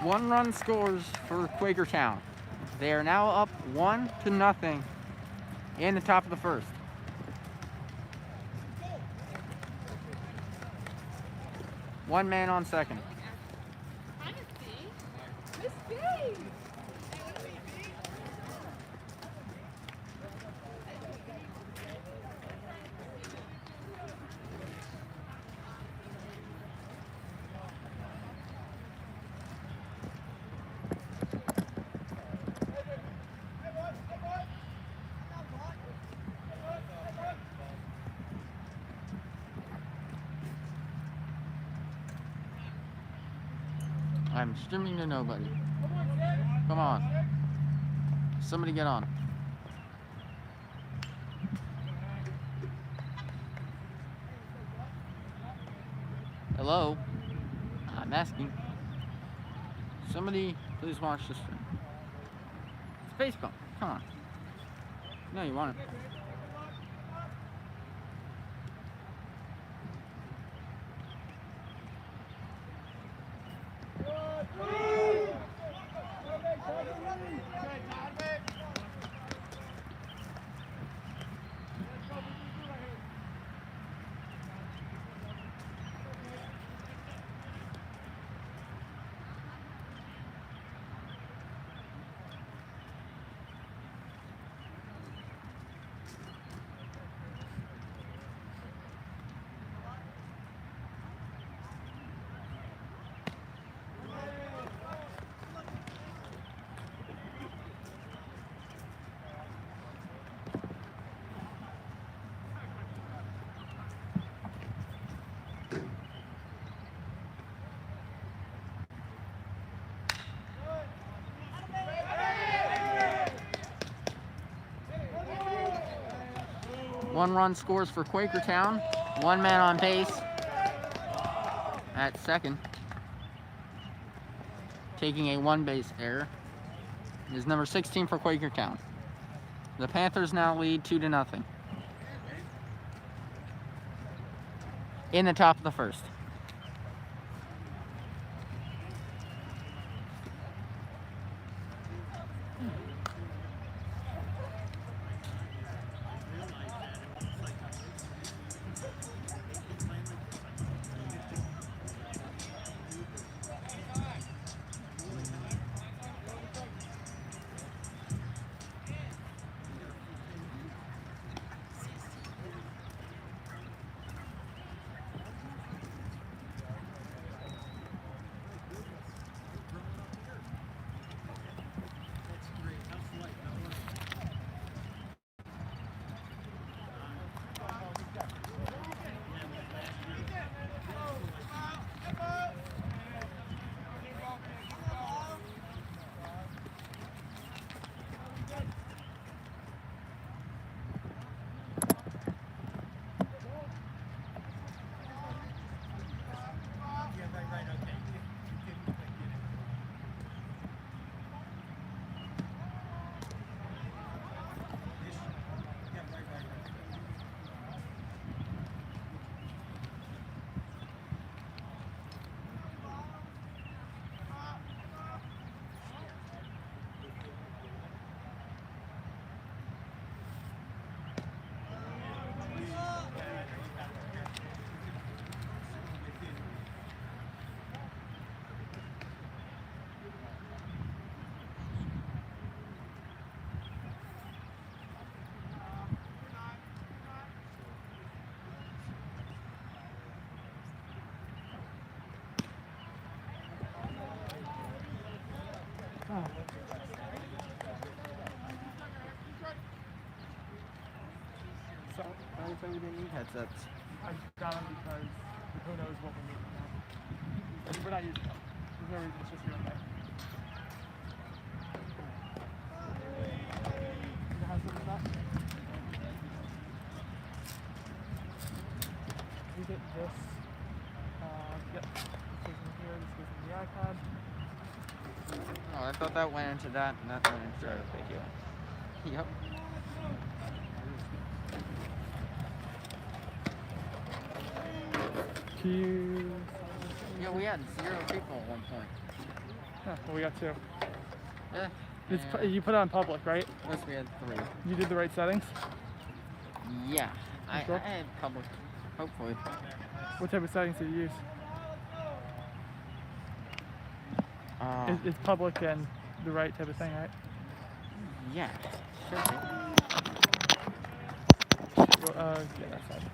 1 run scores for Quakertown. They are now up 1-0 in the top of the first. One man on second. I'm streaming to nobody. Come on. Somebody get on. Hello? I'm asking. Somebody please watch this stream. It's baseball. Come on. No, you want it. 1 run scores for Quakertown. 1 man on base at second. Taking a 1 base error is number 16 for Quakertown. The Panthers now lead 2-0. In the top of the first. So, I thought we didn't need headsets. I got them because who knows what we're moving now. We're not using them. There's no reason, it's just here and there. Does it have something like that? We get this. Yep. This goes in here, this goes in the iPad. Oh, I thought that went into that, and that went into the video. Yep. Yeah, we had 0 people at one point. Yeah, well, we got 2. Yeah. You put it on public, right? Yes, we had 3. You did the right settings? Yeah. I Sure? had public, hopefully. What type of settings did you use? It's public and the right type of thing, right? Yeah. Should be. Well, yeah, that's fine.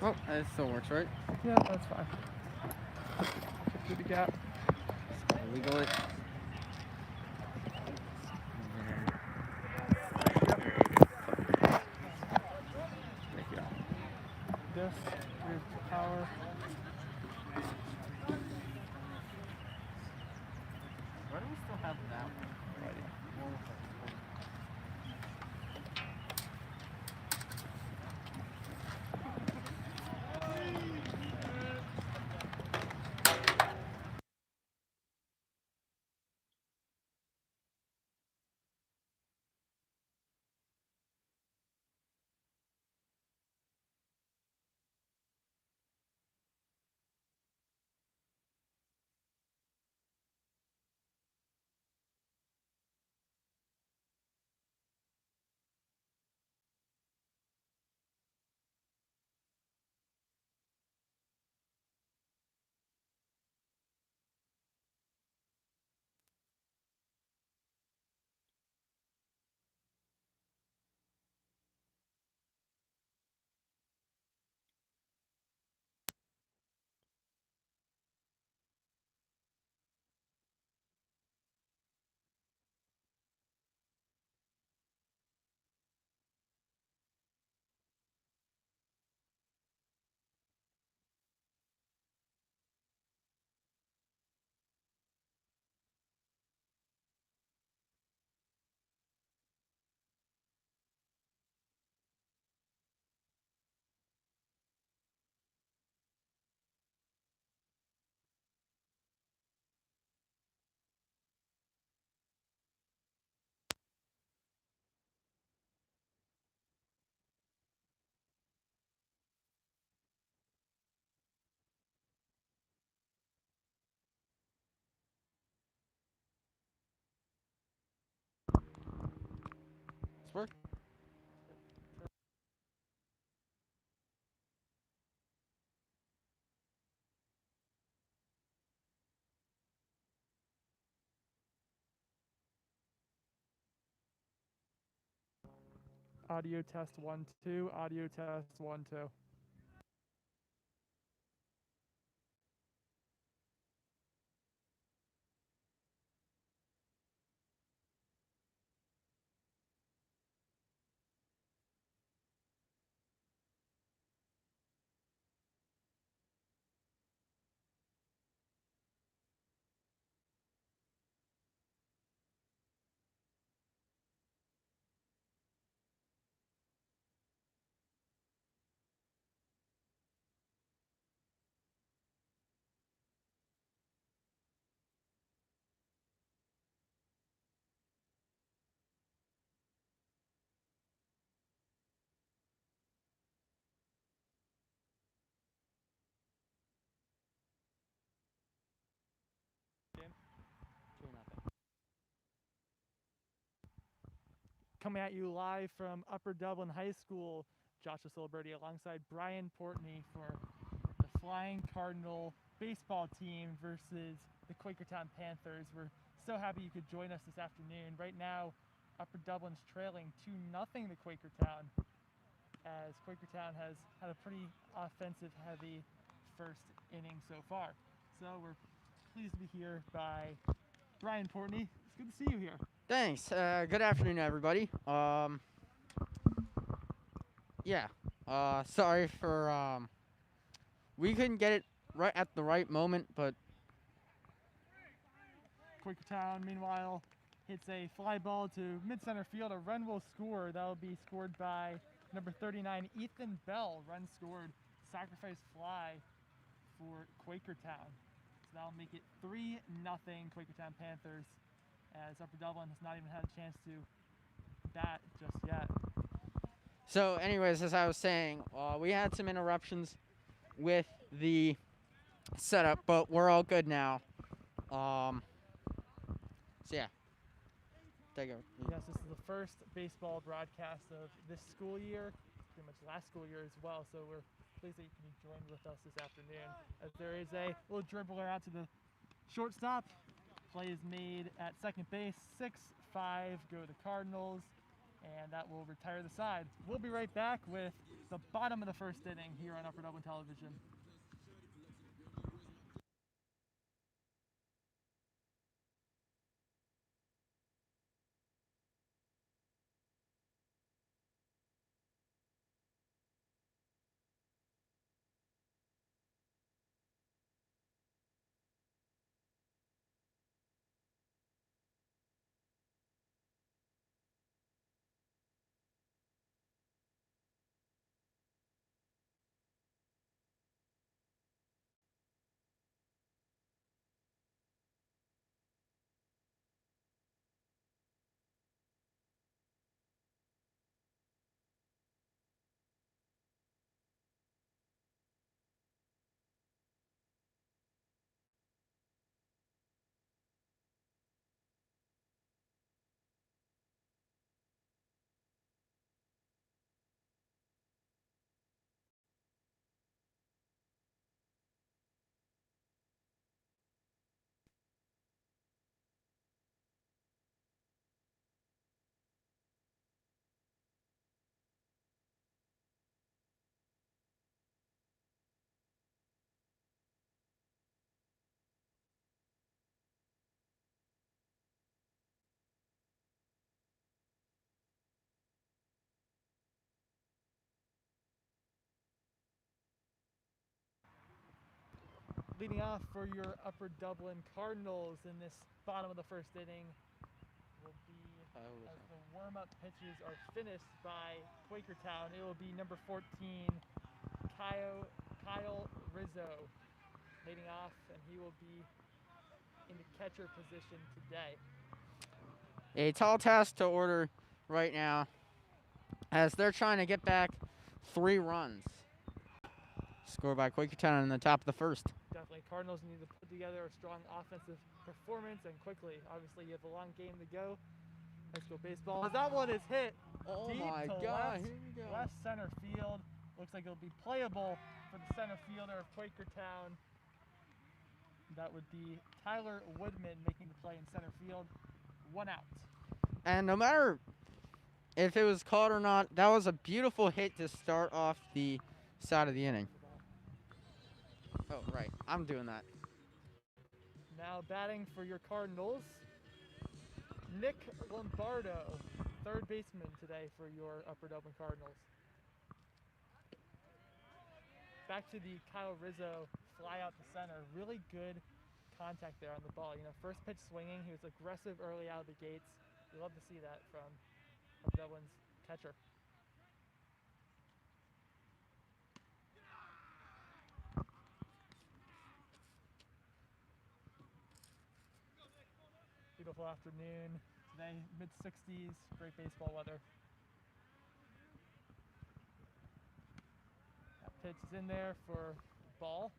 Well, it still works, right? Yeah, that's fine. Through the gap. Wiggle it. This, here's the power. Why do we still have that one? It's working. Audio test 1 2. Audio test 1 2. Coming at you live from Upper Dublin High School, Joshua Celebrity alongside Brian Portney for the Flying Cardinal baseball team versus the Quakertown Panthers. We're so happy you could join us this afternoon. Right now, Upper Dublin's trailing 2-0 to Quakertown, as Quakertown has had a pretty offensive-heavy first inning so far. So we're pleased to be here by Brian Portney. It's good to see you here. Thanks. Good afternoon, everybody. Yeah. Sorry for we couldn't get it right at the right moment, but Quakertown, meanwhile, hits a fly ball to mid-center field. A run will score. That will be scored by number 39, Ethan Bell. Run scored. Sacrifice fly for Quakertown. So that'll make it 3-0 Quakertown Panthers, as Upper Dublin has not even had a chance to bat just yet. so anyways, as I was saying, we had some interruptions with the setup, but we're all good now. So yeah. Take over. Yes, this is the first baseball broadcast of this school year, pretty much last school year as well, so we're pleased that you can be joined with us this afternoon. As there is a little dribbler out to the shortstop. Play is made at second base. 6-5 go the Cardinals, and that will retire the side. We'll be right back with the bottom of the first inning here on Upper Dublin Television. Leading off for your Upper Dublin Cardinals in this bottom of the first inning will be, as the warm-up pitches are finished by Quakertown, it will be number 14, Kyle Rizzo leading off, and he will be in the catcher position today. A tall task to order right now, as they're trying to get back 3 runs. Scored by Quakertown in the top of the first. Definitely, Cardinals need to put together a strong offensive performance and quickly. Obviously, you have a long game to go. high school baseball. As that one is hit Oh deep my to God! Here we go. left center field. Looks like it'll be playable for the center fielder of Quakertown. That would be Tyler Woodman making the play in center field. 1 out. And no matter if it was caught or not, that was a beautiful hit to start off the side of the inning. Oh, right. I'm doing that. Now batting for your Cardinals, Nick Lombardo, third baseman today for your Upper Dublin Cardinals. Back to the Kyle Rizzo fly out to center. Really good contact there on the ball. You know, first pitch swinging. He was aggressive early out of the gates. We love to see that from Upper Dublin's catcher. Beautiful afternoon today, mid-60s, great baseball weather. That pitch is in there for ball.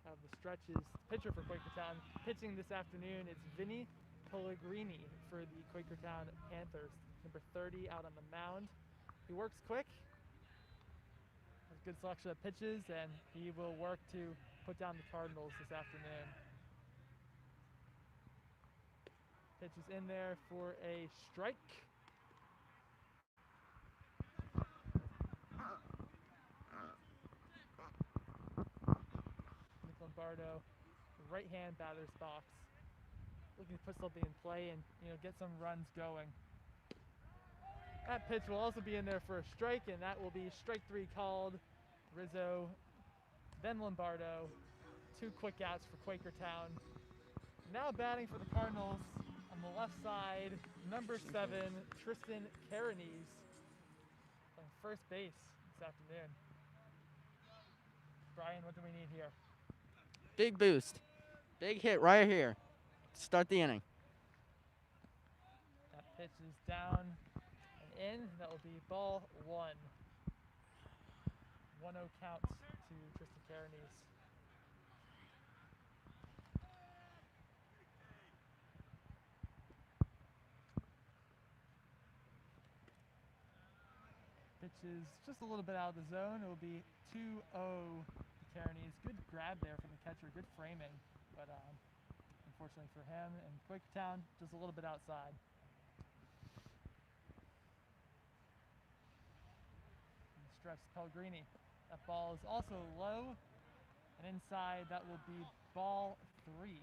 Out of the stretches, pitcher for Quakertown pitching this afternoon is Vinnie Pellegrini for the Quakertown Panthers. Number 30 out on the mound. He works quick, has a good selection of pitches, and he will work to put down the Cardinals this afternoon. Pitch is in there for a strike. Nick Lombardo, right-hand batter's box, looking to put something in play and get some runs going. That pitch will also be in there for a strike, and that will be strike 3 called. Rizzo, then Lombardo. 2 quick outs for Quakertown. Now batting for the Cardinals on the left side, number 7, Tristan Cairns, playing first base this afternoon. Brian, what do we need here? Big boost. Big hit right here. Start the inning. That pitch is down and in. That will be ball 1. 1-0 count to Tristan Cairns. Pitch is just a little bit out of the zone. It will be 2-0 to Cairns. Good grab there from the catcher. Good framing. But unfortunately for him and Quakertown, just a little bit outside. Stretch Pellegrini. That ball is also low and inside. That will be ball 3.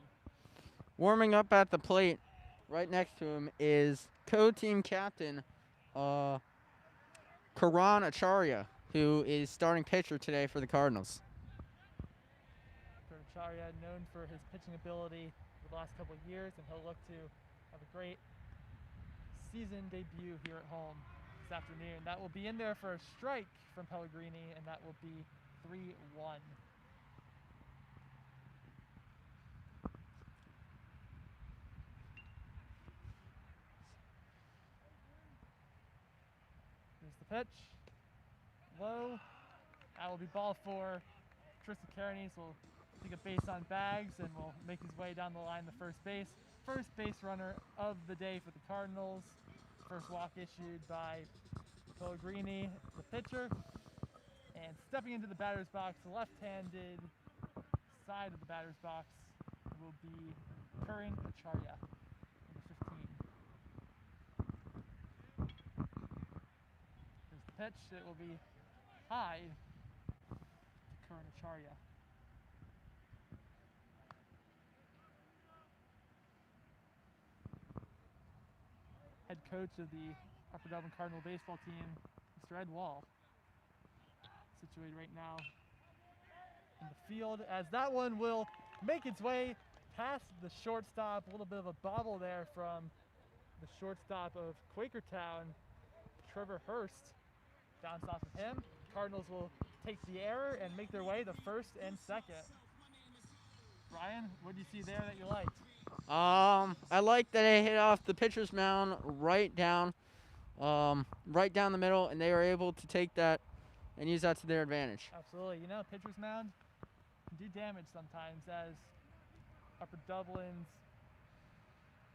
Warming up at the plate right next to him is co-team captain Karan Acharya, who is starting pitcher today for the Cardinals. Acharya, known for his pitching ability for the last couple of years, and he'll look to have a great season debut here at home this afternoon. That will be in there for a strike from Pellegrini, and that will be 3-1. Here's the pitch. Low. That will be ball 4. Tristan Cairns will take a base on bags and will make his way down the line to first base. First base runner of the day for the Cardinals. First walk issued by Pellegrini, the pitcher. And stepping into the batter's box, left-handed side of the batter's box will be Karan Acharya, number 15. Here's the pitch. It will be high to Karan Acharya. Head coach of the Upper Dublin Cardinal baseball team, Mr. Ed Wall, situated right now in the field, as that one will make its way past the shortstop. A little bit of a bobble there from the shortstop of Quakertown, Trevor Hurst. Bounce off of him. Cardinals will take the error and make their way to first and second. Brian, what do you see there that you liked? I like that it hit off the pitcher's mound right down right down the middle, and they were able to take that and use that to their advantage. Absolutely. You know, pitcher's mound can do damage sometimes, as Upper Dublin's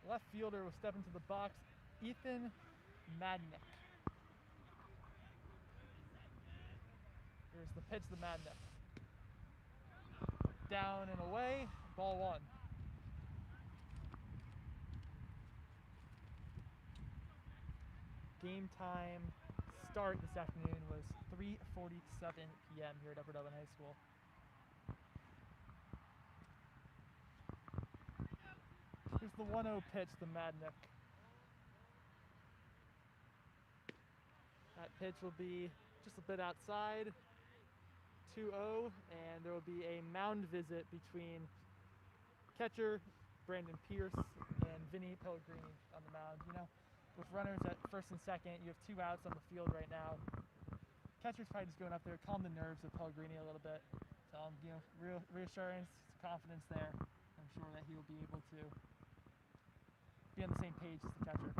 left fielder will step into the box, Ethan Madnick. Here's the pitch to Madnick. Down and away, ball one. Game time start this afternoon was 3:47 p.m. here at Upper Dublin High School. Here's the 1-0 pitch to Madnick. That pitch will be just a bit outside, 2-0, and there will be a mound visit between catcher Brandon Pierce and Vinnie Pellegrini on the mound. You know, with runners at first and second, you have 2 outs on the field right now. Catcher's probably just going up there, calm the nerves of Pellegrini a little bit. Tell him, you know, reassurance, confidence there. I'm sure that he will be able to be on the same page as the catcher.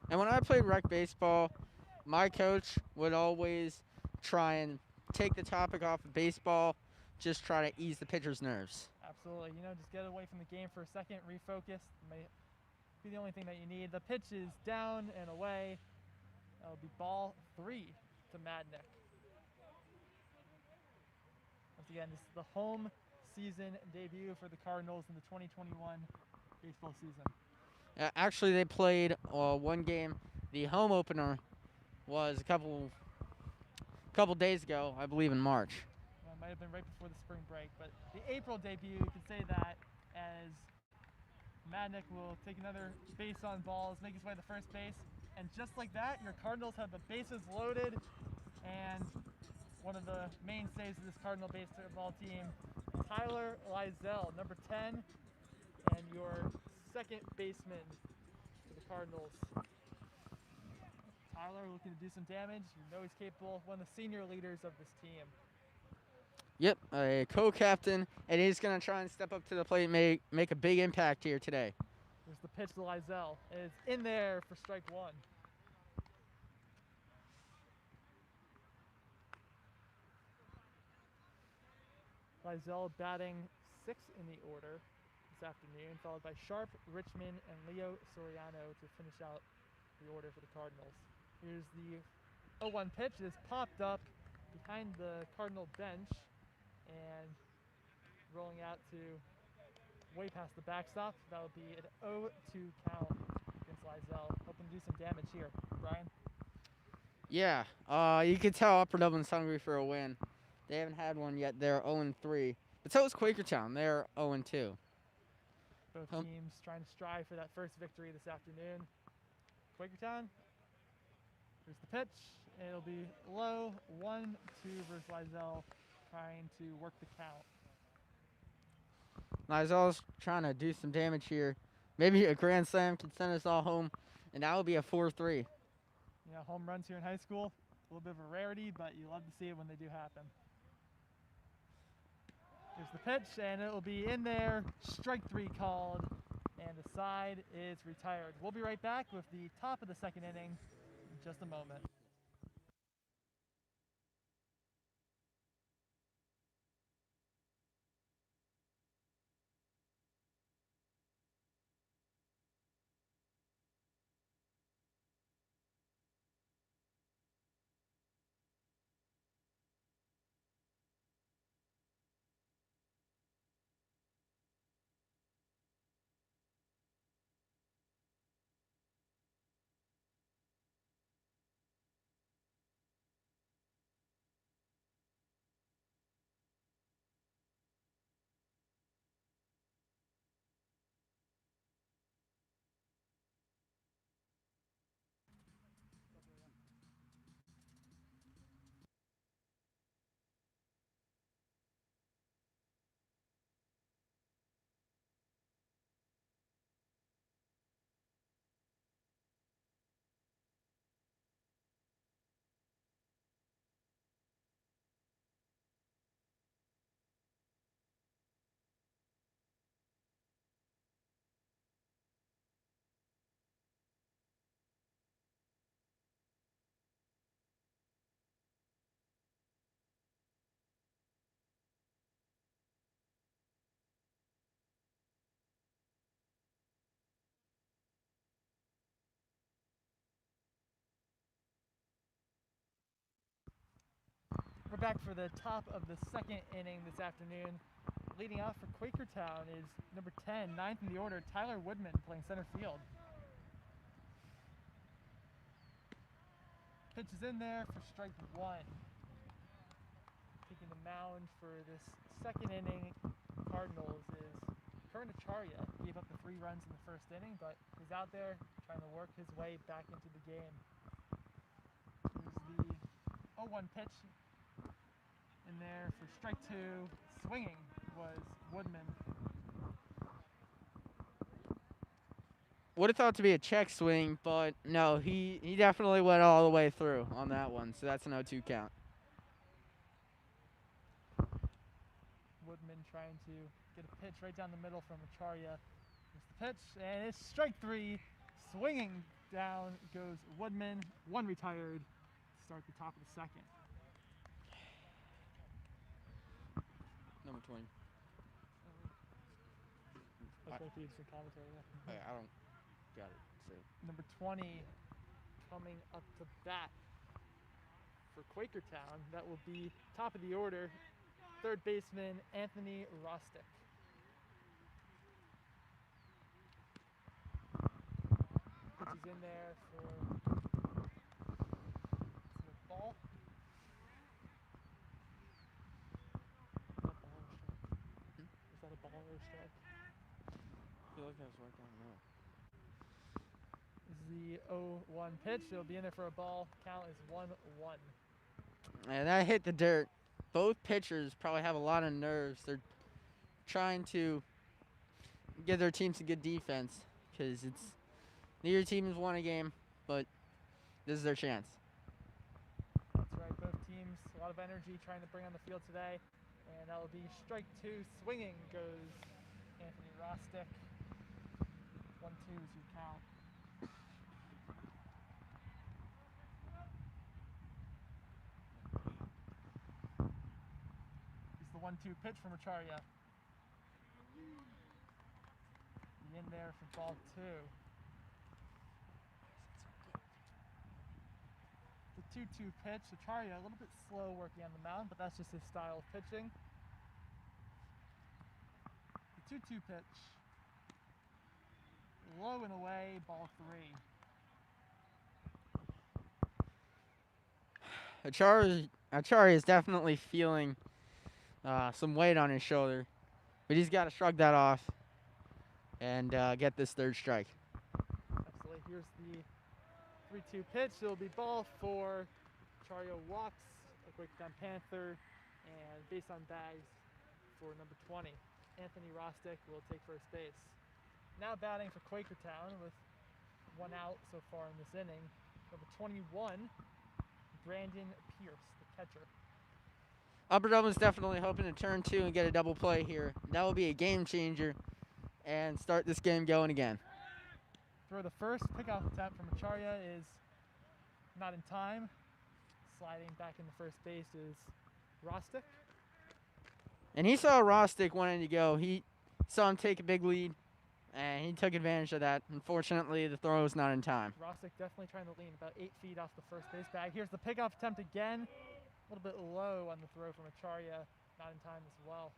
And when I played rec baseball, my coach would always try and take the topic off of baseball, just try to ease the pitcher's nerves. Absolutely. You know, just get away from the game for a second, refocus. May be the only thing that you need. The pitch is down and away. That'll be ball 3 to Madnick. Once again, this is the home season debut for the Cardinals in the 2021 baseball season. Actually, they played one game. The home opener was a couple days ago, I believe in March. Well, it might have been right before the spring break, but the April debut, you can say that, as Madnick will take another base on balls, make his way to first base, and just like that, your Cardinals have the bases loaded, and one of the mainstays of this Cardinal baseball team, Tyler Lizell, number 10, and your second baseman for the Cardinals. Tyler looking to do some damage. You know he's capable, one of the senior leaders of this team. Yep, a co-captain, and he's going to try and step up to the plate and make a big impact here today. There's the pitch to Lizell. It's in there for strike 1. Lizell batting 6th in the order this afternoon, followed by Sharp, Richmond, and Leo Soriano to finish out the order for the Cardinals. Here's the 0-1 pitch. It is popped up behind the Cardinal bench and rolling out to way past the backstop. That will be an 0-2 count against Lizell. Hoping to do some damage here. Brian? Yeah, you can tell Upper Dublin's hungry for a win. They haven't had one yet. They're 0-3. But so is Quakertown. They're 0-2. Both teams trying to strive for that first victory this afternoon. Quakertown, here's the pitch. It'll be low, 1-2 versus Lizell, trying to work the count. Lizell's trying to do some damage here. Maybe a grand slam can send us all home, and that would be a 4-3. You know, home runs here in high school, a little bit of a rarity, but you love to see it when they do happen. Here's the pitch, and it will be in there. Strike 3 called, and the side is retired. We'll be right back with the top of the second inning in just a moment. We're back for the top of the second inning this afternoon. Leading off for Quakertown is number 10, ninth in the order, Tyler Woodman, playing center field. Pitch is in there for strike one. Taking the mound for this second inning, Cardinals, is Curran Acharya. Gave up the 3 runs in the first inning, but he's out there trying to work his way back into the game. Here's the 0-1 pitch in there for strike two. Swinging was Woodman. Would have thought to be a check swing, but no, he definitely went all the way through on that one, so that's an 0-2 count. Woodman trying to get a pitch right down the middle from Acharya. Here's the pitch, and it's strike 3. Swinging down goes Woodman. 1 retired to start the top of the second. Number 20. That's what feeds the commentary. Yeah. I don't got it. So. Number 20 coming up to bat for Quakertown. That will be top of the order, third baseman Anthony Rostick. Pitch is in there for the ball. Is that a ball or a strike? I feel like I was right down This is the 0-1 pitch. It'll be in there for a ball. Count is 1-1. And that hit the dirt. Both pitchers probably have a lot of nerves. They're trying to give their teams a good defense because neither team has won a game, but this is their chance. That's right. Both teams, a lot of energy trying to bring on the field today. And that will be strike 2. Swinging goes Anthony Rostick. 1-2 is your count. Here's the 1-2 pitch from Acharya. In there for ball 2. The 2-2 pitch. Acharya a little bit slow working on the mound, but that's just his style of pitching. The 2-2 pitch. Low and away, ball 3. Acharya is definitely feeling some weight on his shoulder, but he's got to shrug that off and get this third strike. Absolutely. Here's the 3-2 pitch. It'll be ball 4. Acharya walks, a Quakertown Panther, and base on bags for number 20. Anthony Rostick will take first base. Now batting for Quakertown with 1 out so far in this inning. Number 21, Brandon Pierce, the catcher. Upper Dublin's definitely hoping to turn 2 and get a double play here. That will be a game changer and start this game going again. For the first pickoff attempt from Acharya is not in time. Sliding back into first base is Rostick. And he saw Rostick wanting to go. He saw him take a big lead, and he took advantage of that. Unfortunately, the throw was not in time. Rostick definitely trying to lean about 8 feet off the first base bag. Here's the pickoff attempt again. A little bit low on the throw from Acharya. Not in time as well.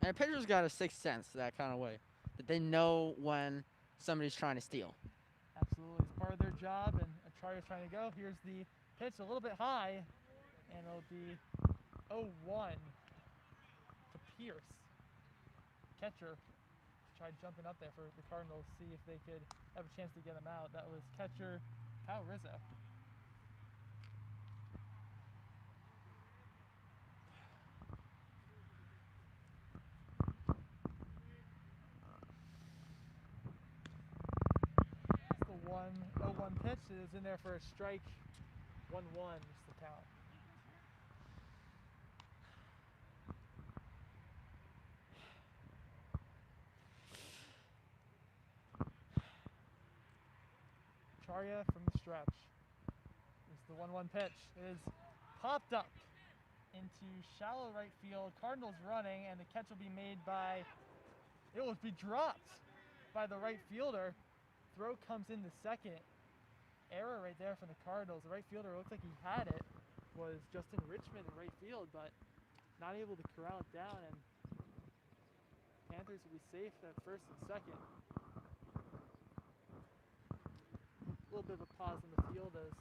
And a pitcher's got a sixth sense that kind of way, that they know when somebody's trying to steal. Absolutely. It's part of their job, and Acharya's trying to go. Here's the pitch a little bit high, and it'll be 0-1 to Pierce. Catcher tried jumping up there for the Cardinals, see if they could have a chance to get him out. That was catcher Kyle Rizzo. It's the 1-0-1 pitch. It is in there for a strike. 1-1 is the count. Acharya from the stretch. It's the 1-1 pitch. It is popped up into shallow right field. Cardinals running, and the catch will be made by, it will be dropped by the right fielder. throw comes in the second. Error right there from the Cardinals. The right fielder looked like he had it. Was Justin Richmond in right field, but not able to corral it down, and Panthers will be safe at first and second. A little bit of a pause in the field as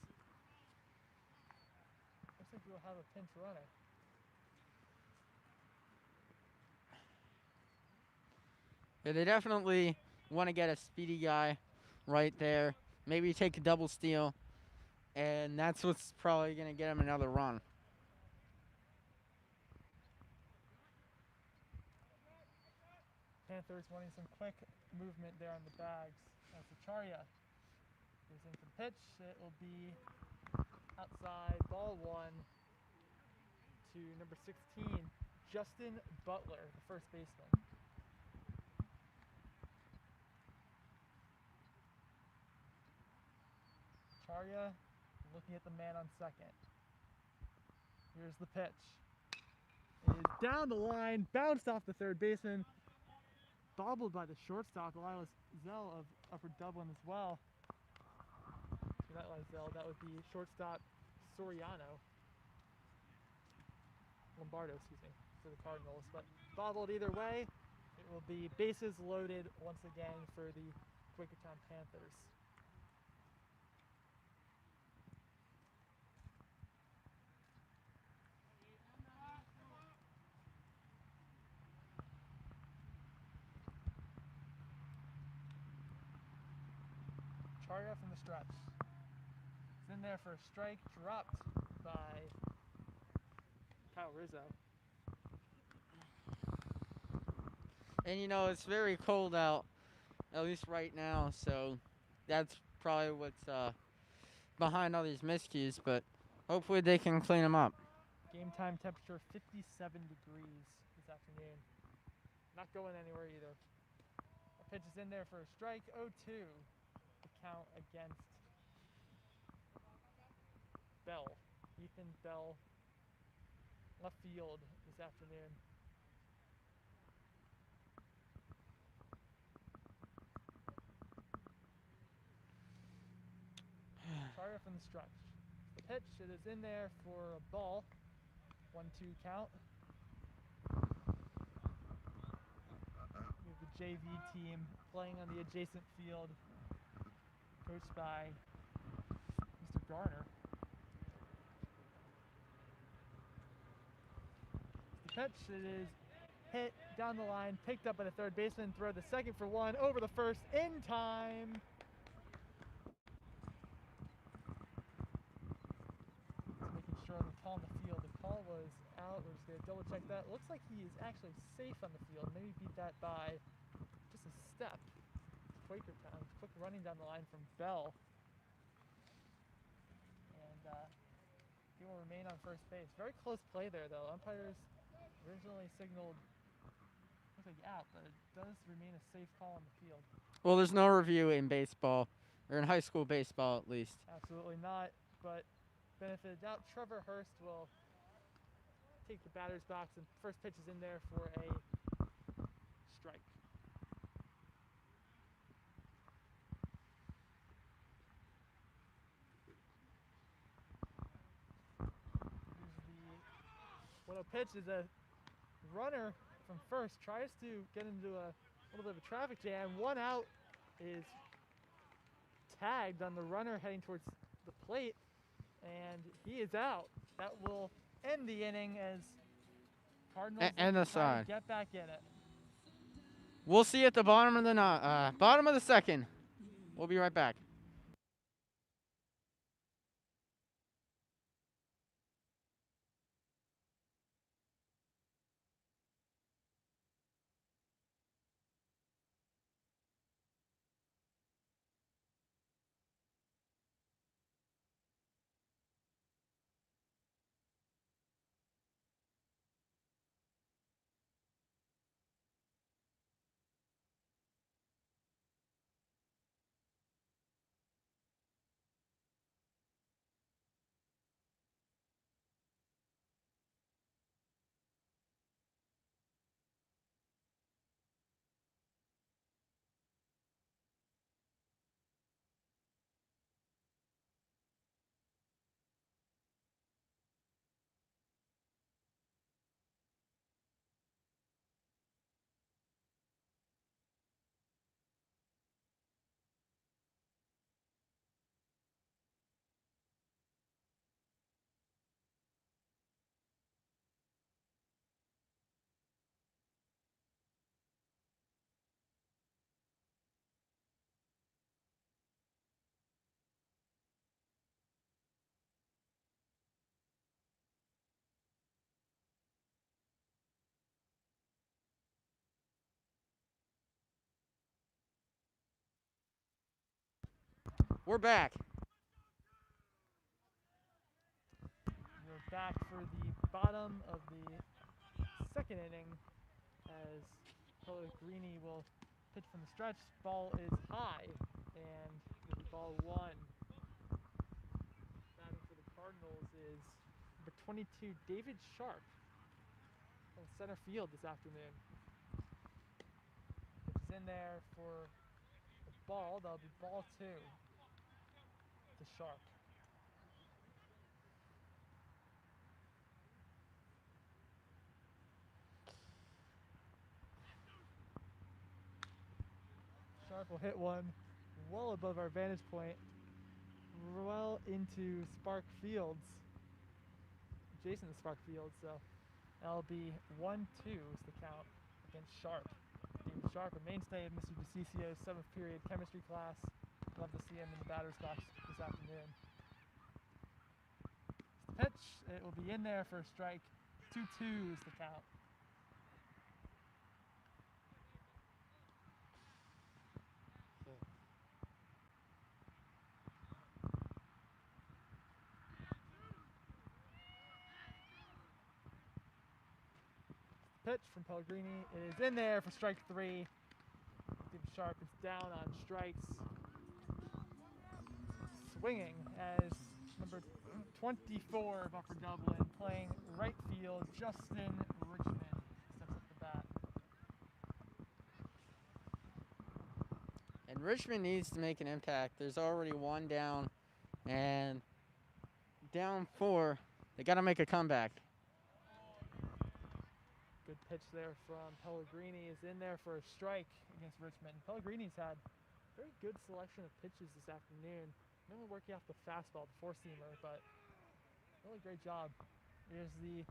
looks like we'll have a pinch runner. Yeah, they definitely want to get a speedy guy right there. Maybe take a double steal, and that's what's probably going to get him another run. Panthers wanting some quick movement there on the bags. As Acharya goes in for the pitch, it will be outside, ball one to number 16, Justin Butler, the first baseman. Acharya looking at the man on second. Here's the pitch. It is down the line, bounced off the third baseman, bobbled by the shortstop, Elias Zell of Upper Dublin as well. Not Elias Zell, that would be shortstop Soriano. Lombardo, excuse me, for the Cardinals. But bobbled either way, it will be bases loaded once again for the Quakertown Panthers. Acharya from the stretch. It's in there for a strike, dropped by Kyle Rizzo. And, you know, it's very cold out, at least right now, so that's probably what's behind all these miscues, but hopefully they can clean them up. Game time temperature 57 degrees this afternoon. Not going anywhere either. A pitch is in there for a strike, 0-2. The count against Bell. Ethan Bell, left field this afternoon. Acharya from the stretch. The pitch, it is in there for a ball. 1-2 count. We have the JV team playing on the adjacent field, coached by Mr. Garner. The pitch, it is hit down the line, picked up by the third baseman, throw the second for one, over the first, in time. Making sure on the call on the field. The call was out. We're just going to double check that. Looks like he is actually safe on the field. Maybe beat that by just a step. Quakertown, quick running down the line from Bell. And he will remain on first base. Very close play there, though. Umpires originally signaled, looks like out, but it does remain a safe call on the field. Well, there's no review in baseball, or in high school baseball at least. Absolutely not, but benefit of doubt, Trevor Hurst will take the batter's box, and first pitch is in there for a strike. Here's the 1-0 pitch is a runner from first, tries to get into a little bit of a traffic jam. One out is tagged on the runner heading towards the plate, and he is out. That will end the inning as Cardinals And the try to side. get back in it. We'll see at the bottom of the bottom of the second. We'll be right back. We're back. We're back for the bottom of the second inning as Pellegrini will pitch from the stretch. Ball is high and will be ball one. Batting for the Cardinals is number 22, David Sharp, on center field this afternoon. Pitch is in there for a ball. That'll be ball two to Sharp. Sharp will hit one well above our vantage point, well into Spark Fields, adjacent to Spark Fields, so that'll be 1-2 is the count against Sharp. David Sharp, a mainstay of Mr. DeCicio's 7th period chemistry class. Love to see him in the batter's box this afternoon. It's the pitch, it will be in there for a strike. 2-2 is the count. Pitch from Pellegrini is in there for strike 3. David Sharp is down on strikes. Swinging as number 24 of Upper Dublin, playing right field, Justin Richmond steps up the bat. And Richmond needs to make an impact. There's already one down, and down 4. They got to make a comeback. Good pitch there from Pellegrini is in there for a strike against Richmond. Pellegrini's had very good selection of pitches this afternoon. Mainly working off the fastball, the four-seamer, but really great job. Here's the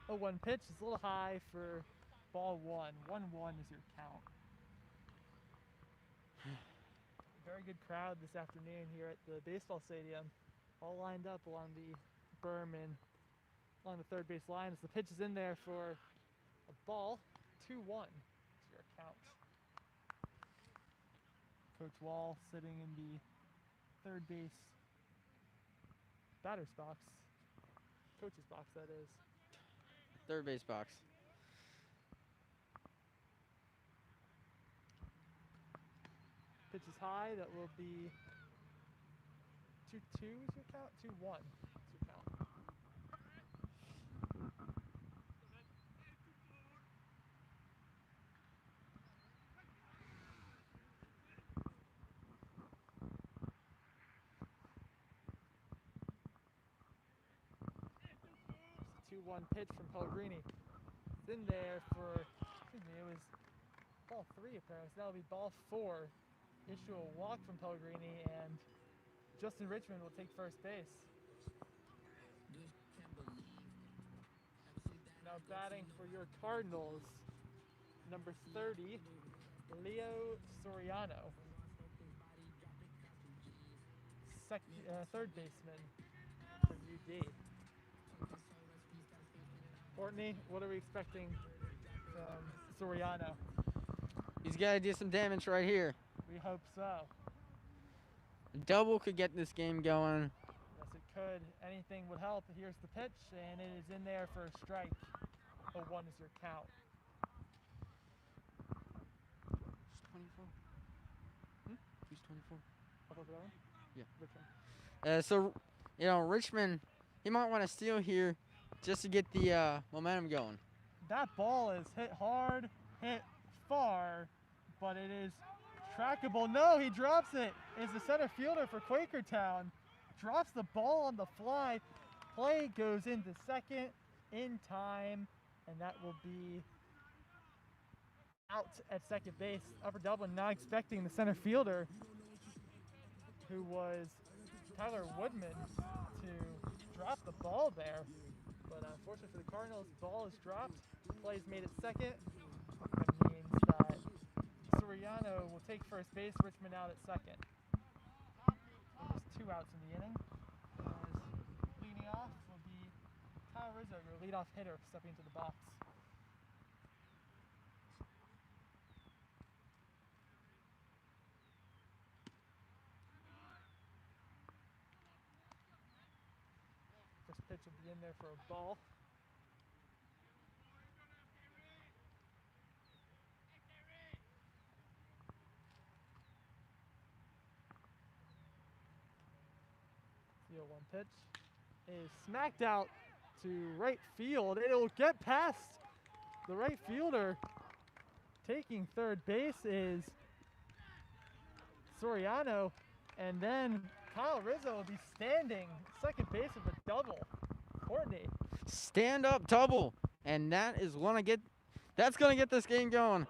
0-1 pitch. It's a little high for ball 1. 1-1 is your count. Very good crowd this afternoon here at the baseball stadium. All lined up along the berm and along the third base line as the pitch is in there for a ball. 2-1 is your count. Coach Wall sitting in the third base batter's box. Coach's box, that is. Third base box. Pitch is high. That will be 2-2 is your count. 2-1 is your count. It's a 2-1 pitch from Pellegrini. It's in there for, excuse me, it was ball 3 apparently. So that'll be ball 4. Issue a walk from Pellegrini, and Justin Richmond will take first base. Now batting for your Cardinals, number 30, Leo Soriano. Third baseman for UD. Courtney, what are we expecting from Soriano? He's got to do some damage right here. We hope so. A double could get this game going. Yes, it could. Anything would help. Here's the pitch, and it is in there for a strike. 0-1 is your count. 24. Who's 24? Yeah. Richmond. So, you know, Richmond, he might want to steal here just to get the momentum going. That ball is hit hard, hit far, but it is trackable. No, he drops it. Is the center fielder for Quakertown. Drops the ball on the fly. Play goes into second in time, and that will be out at second base. Upper Dublin not expecting the center fielder, who was Tyler Woodman, to drop the ball there. But unfortunately for the Cardinals, the ball is dropped. Play is made at second. That means that Soriano will take first base, Richmond out at second. There's 2 outs in the inning. As leading off will be Kyle Rizzo, your leadoff hitter, stepping into the box. Pitch will be in there for a ball. The 0-1 pitch is smacked out to right field. It'll get past the right fielder. Taking third base is Soriano, and then Kyle Rizzo will be standing second base with a double. Courtney. Stand up double, and that's gonna get this game going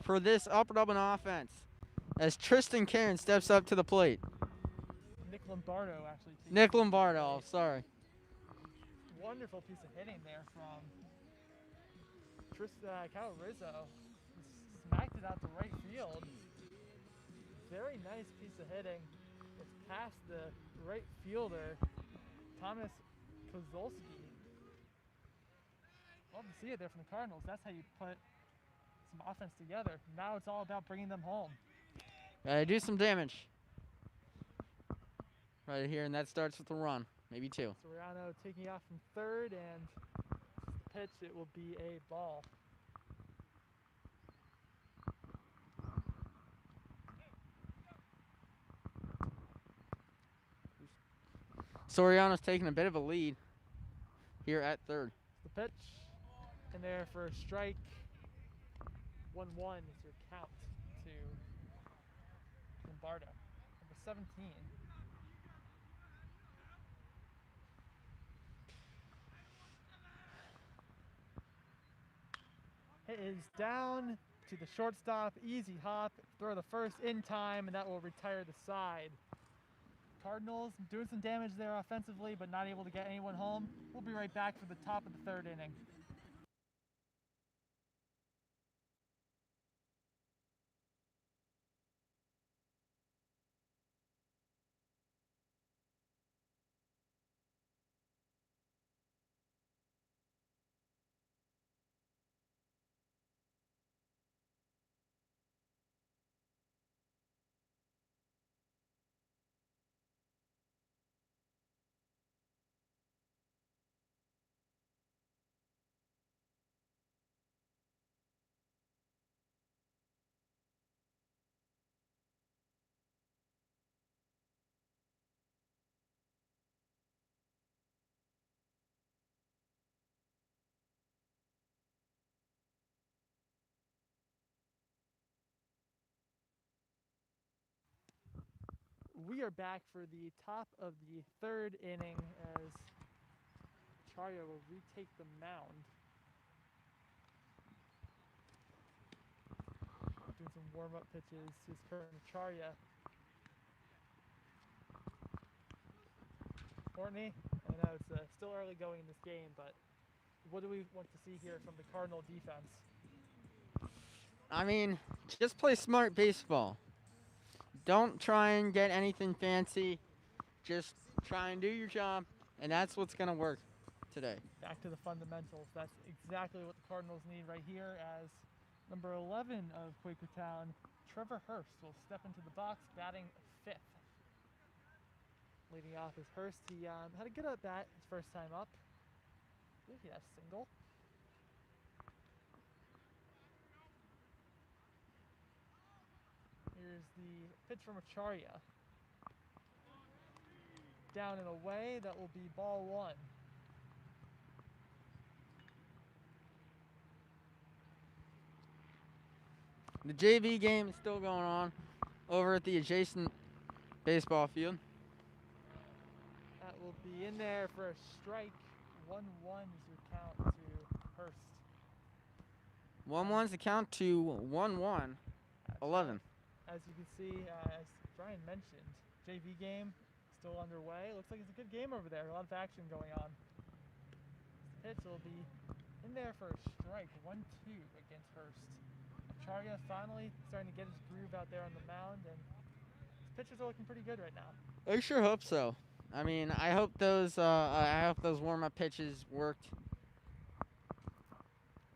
for this Upper Dublin offense as Tristan Cairns steps up to the plate. Nick Lombardo actually. Nick Lombardo, sorry. Wonderful piece of hitting there from Kyle Rizzo. He smacked it out to right field. Very nice piece of hitting. It's past the right fielder, Thomas Kozolski. Love to see it there from the Cardinals. That's how you put some offense together. Now it's all about bringing them home. Gotta do some damage right here, and that starts with a run, maybe two. Soriano taking off from third, and pitch, it will be a ball. Soriano's taking a bit of a lead here at third. The pitch in there for a strike. 1-1 is your count to Lombardo, number 17. It is down to the shortstop, easy hop, throw the first in time, and that will retire the side. Cardinals doing some damage there offensively, but not able to get anyone home. We'll be right back for the top of the third inning. We are back for the top of the third inning as Charya will retake the mound. Doing some warm-up pitches to his current Charya. Courtney, I know it's still early going in this game, but what do we want to see here from the Cardinal defense? I mean, just play smart baseball. Don't try and get anything fancy. Just try and do your job, and that's what's going to work today. Back to the fundamentals. That's exactly what the Cardinals need right here as number 11 of Quakertown, Trevor Hurst, will step into the box, batting fifth. Leading off is Hurst. He had a good at-bat his first time up. I believe he had a single. Here's the pitch from Acharya. Down and away, that will be ball one. The JV game is still going on over at the adjacent baseball field. That will be in there for a strike. 1-1 is your count to Hurst. 1-1's the count to 1-1, 11. As you can see, as Brian mentioned, JV game still underway. Looks like it's a good game over there. A lot of action going on. Pitch will be in there for a strike. 1-2 against Hurst. Acharya finally starting to get his groove out there on the mound, and his pitchers are looking pretty good right now. I sure hope so. I mean, I hope those warm-up pitches worked,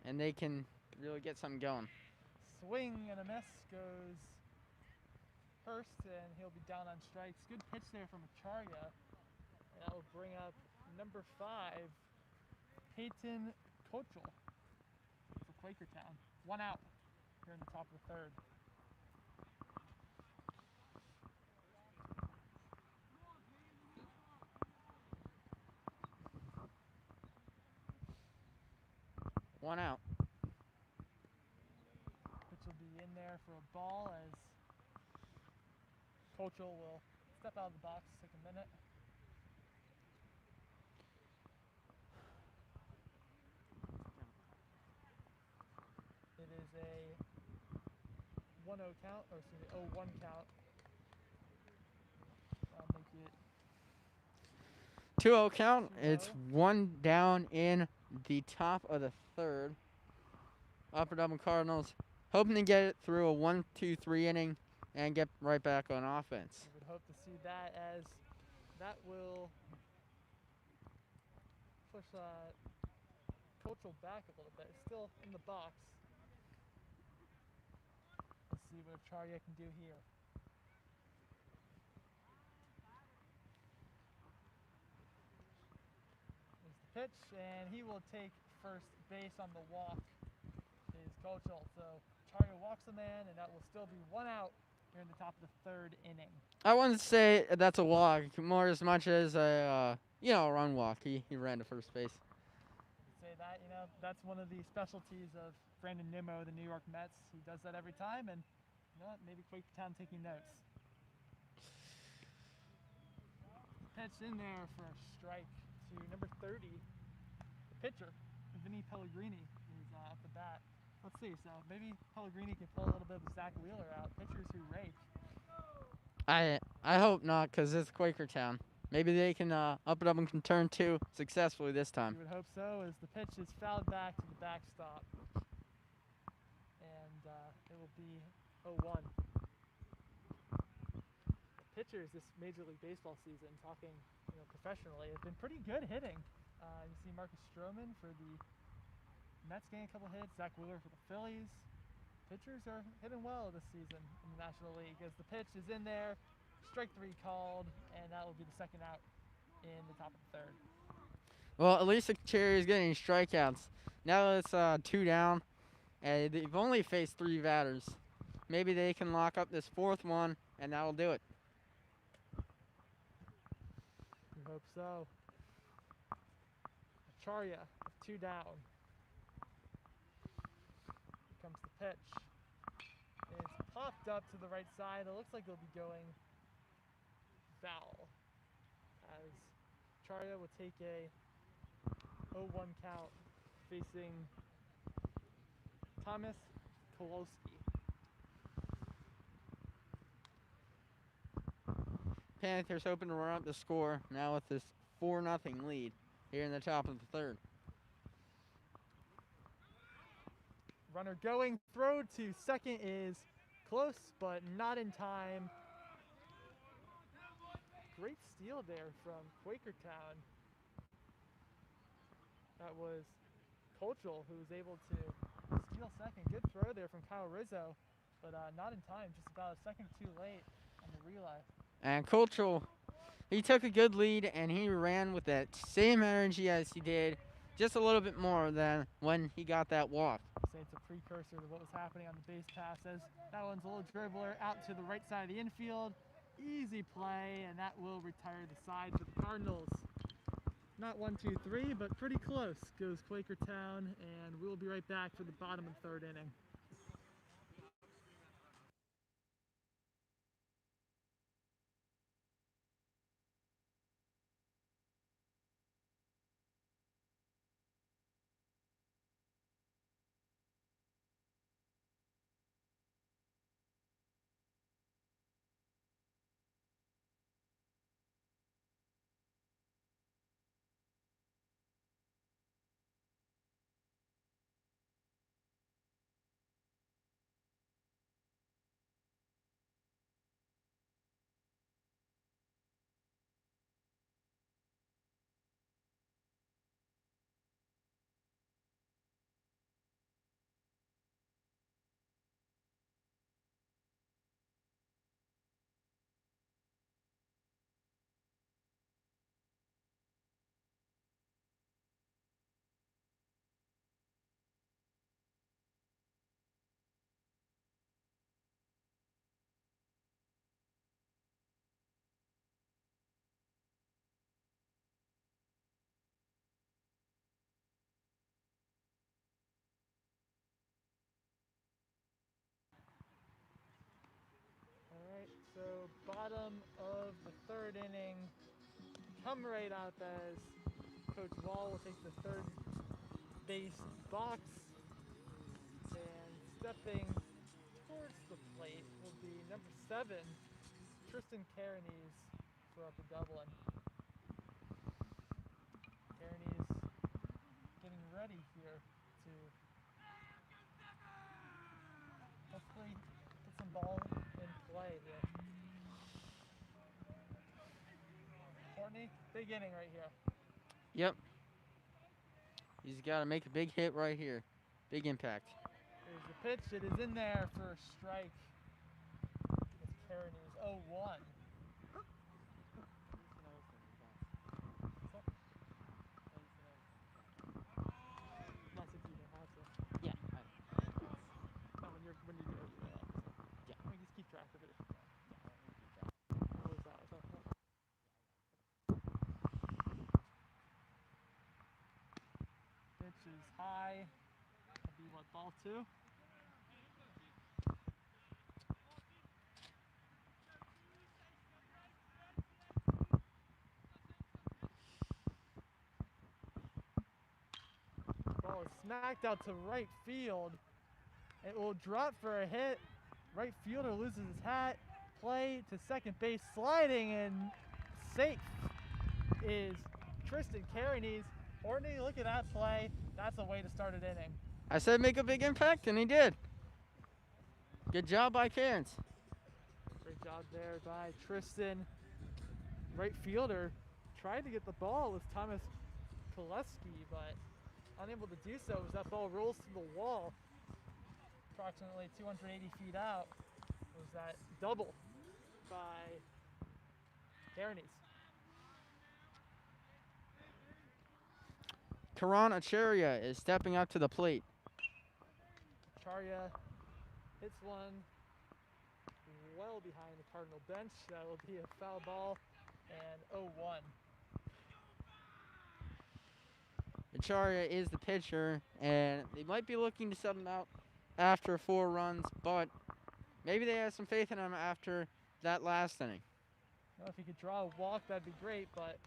and they can really get something going. Swing and a miss goes Hurst, and he'll be down on strikes. Good pitch there from Acharya, and that will bring up number 5, Peyton Kudjal for Quakertown. 1 out here in the top of the 3rd. One out. Pitch will be in there for a ball as Kudjal will step out of the box, take a minute. It is a 1-0 count, or excuse me, 0-1 count. I'll make it 2-0 count. 2-0. It's 1 down in the top of the 3rd. Upper Dublin Cardinals hoping to get it through a 1-2-3 inning and get right back on offense. We would hope to see that, as that will push Kudjal back a little bit. It's still in the box. Let's see what Acharya can do here. There's the pitch, and he will take first base on the walk, is Kudjal. So Acharya walks the man, and that will still be 1 out here in the top of the 3rd inning. I wouldn't say that's a walk, more as much as a run walk. He ran to first base. Say that, that's one of the specialties of Brandon Nimmo, the New York Mets. He does that every time, and you know what, maybe Quakertown taking notes. Pitch in there for a strike to number 30, the pitcher, Vinnie Pellegrini, is up the bat. Let's see, so maybe Pellegrini can pull a little bit of Zach Wheeler out, pitchers who rake. I hope not, because it's Quakertown. Maybe they can up it up and can turn 2 successfully this time. You would hope so, as the pitch is fouled back to the backstop. And it will be 0-1. Pitchers this Major League Baseball season, talking professionally, have been pretty good hitting. You see Marcus Stroman for the Mets getting a couple hits, Zach Wheeler for the Phillies. Pitchers are hitting well this season in the National League, as the pitch is in there, strike 3 called, and that will be the 2nd out in the top of the 3rd. Well, at least the Cherry is getting strikeouts. Now it's 2 down, and they've only faced 3 batters. Maybe they can lock up this 4th one, and that'll do it. We hope so. Acharya, 2 down. Here comes the pitch. It's popped up to the right side. It looks like it'll be going foul, as Acharya will take a 0-1 count facing Thomas Kolowski. Panthers hoping to run up the score now with this 4-0 lead here in the top of the 3rd. Runner going, throw to second is close, but not in time. Great steal there from Quakertown. That was Kudjal who was able to steal second. Good throw there from Kyle Rizzo, but not in time, just about a second too late on the relay. And Kudjal, he took a good lead, and he ran with that same energy as he did, just a little bit more than when he got that walk. Say it's a precursor to what was happening on the base pass, as that one's a little dribbler out to the right side of the infield. Easy play, and that will retire the side for the Cardinals. Not 1-2-3, but pretty close goes Quakertown, and we'll be right back for the bottom of the 3rd inning. So bottom of the third inning, come right up as Coach Wall will take the third base box, and stepping towards the plate will be number 7, Tristan for Upper Dublin. Cairns getting ready here to hopefully get some ball in play here. Courtney, big inning right here. Yep. He's got to make a big hit right here. Big impact. Here's the pitch. It is in there for a strike. It's Cairns 0-1. Yeah. When you do it, Yeah. Let me just keep track of it. Pitch is high. That'll be what, ball 2? Ball is smacked out to right field. It will drop for a hit. Right fielder loses his hat. Play to second base, sliding and safe is Tristan Cairns. Courtney, look at that play. That's a way to start an inning. I said make a big impact, and he did. Good job by Cairns. Great job there by Tristan. Right fielder tried to get the ball with Thomas Koleski, but unable to do so as that ball rolls to the wall. Approximately 280 feet out was that double by Cairns. Karan Acharya is stepping up to the plate. Acharya hits one well behind the Cardinal bench. That will be a foul ball and 0-1. Acharya is the pitcher, and they might be looking to sub him out after 4 runs, but maybe they have some faith in him after that last inning. Well, if he could draw a walk, that'd be great, but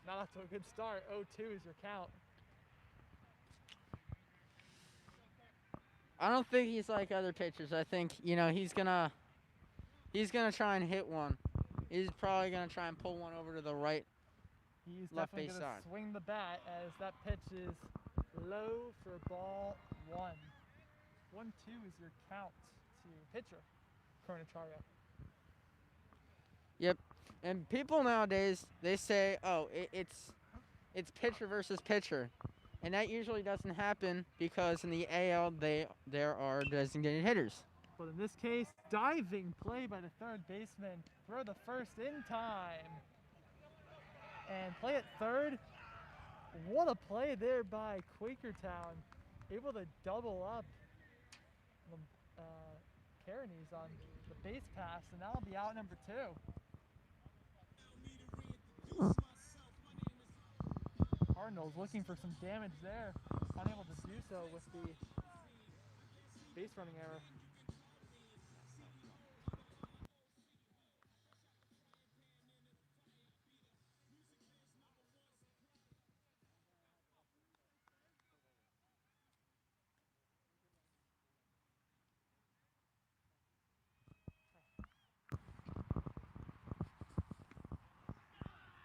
not off to a good start. 0-2 is your count. I don't think he's like other pitchers. I think, he's gonna try and hit one. He's probably gonna try and pull one over to the right. He's left definitely base going side. to swing the bat as that pitch is low for ball 1. 1-2 is your count to pitcher, Karan Acharya. Yep. And people nowadays, they say, oh, it's pitcher versus pitcher. And that usually doesn't happen because in the AL, there are designated hitters. But in this case, diving play by the third baseman. Throw the first in time. And play at third. What a play there by Quakertown. Able to double up Cairns on the base pass, and that'll be out number 2. Cardinals looking for some damage there. Unable to do so with the base running error.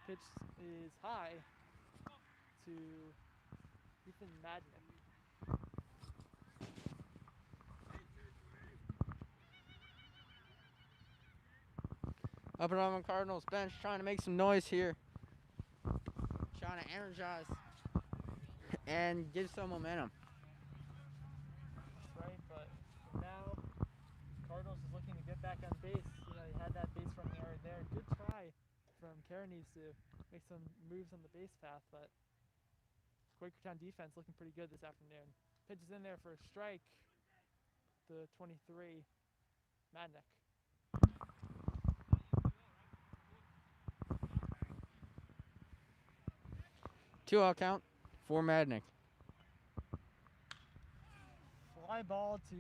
Pitch is high to Ethan Madnick. Upper Dublin Cardinals bench trying to make some noise here. Trying to energize and give some momentum. That's right, but now Cardinals is looking to get back on base. They had that base running error there. Good try from Cairns to make some moves on the base path, but Quakertown defense looking pretty good this afternoon. Pitch is in there for a strike. The 23, Madnick. 2-out count for Madnick. Fly ball to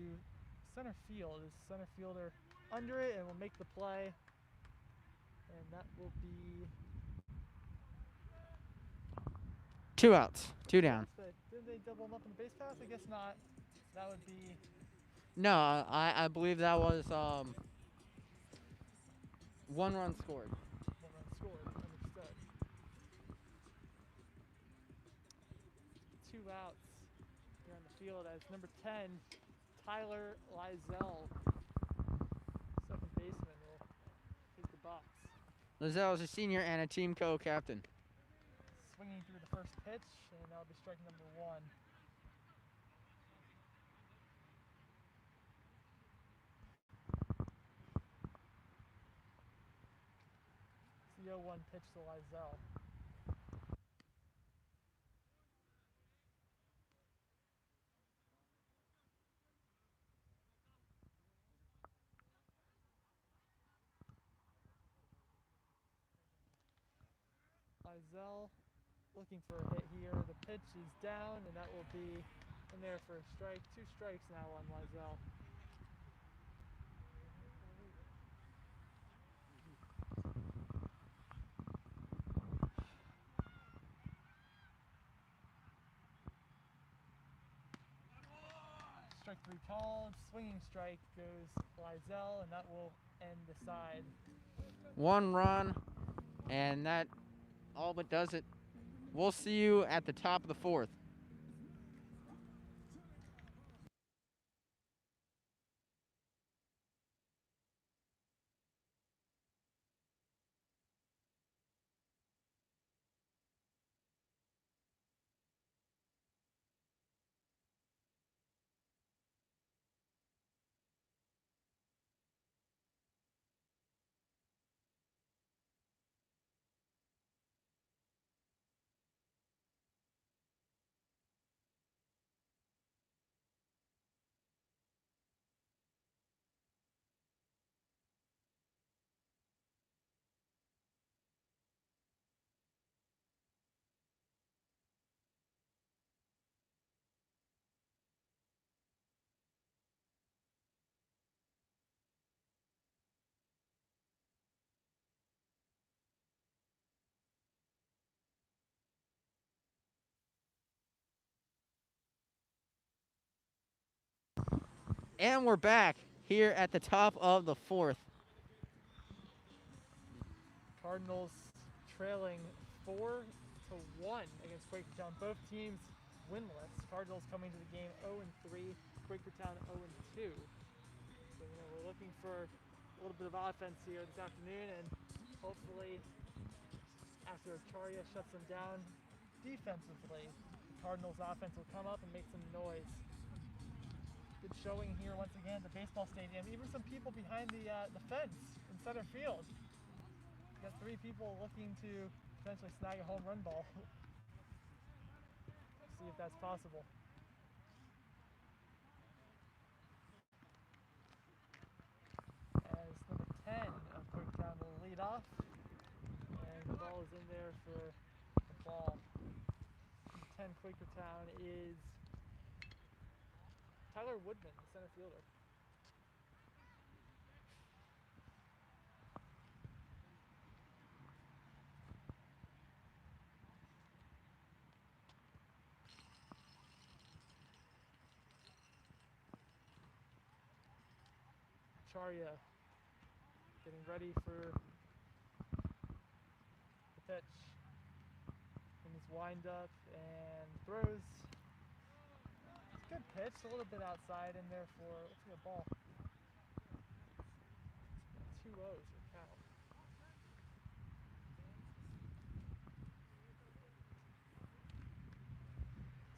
center field. His center fielder under it and will make the play. and that will be 2 outs, 2 down. Didn't they double him up on the base pass? I guess not. That would be No, I believe that was 1 run scored. 1 run scored. Understood. 2 outs here on the field as number 10, Tyler Lizell, second baseman, will take the box. Lizelle is a senior and a team co-captain. Swinging through the first pitch, and that'll be strike number 1. It's the 0-1 pitch to Lizell. Lizell looking for a hit here. The pitch is down, and that will be in there for a strike. 2 strikes now on Lizell. Strike 3 called. Swinging strike goes Lizell, and that will end the side. 1 run, and that all but does it. We'll see you at the top of the 4th. And we're back here at the top of the 4th. Cardinals trailing 4-1 against Quakertown. Both teams winless. Cardinals coming to the game 0-3, Quakertown 0-2. So we're looking for a little bit of offense here this afternoon, and hopefully after Acharya shuts them down defensively, the Cardinals offense will come up and make some noise. Good showing here once again at the baseball stadium. Even some people behind the fence in center field. Got 3 people looking to potentially snag a home run ball. See if that's possible. As number 10 of Quakertown will lead off, and the ball is in there for the ball. Number 10 Quakertown is Tyler Woodman, the center fielder. Acharya getting ready for the pitch. In his wind up and throws. Good pitch, a little bit outside in there for, looks like a ball. 2 O's your count.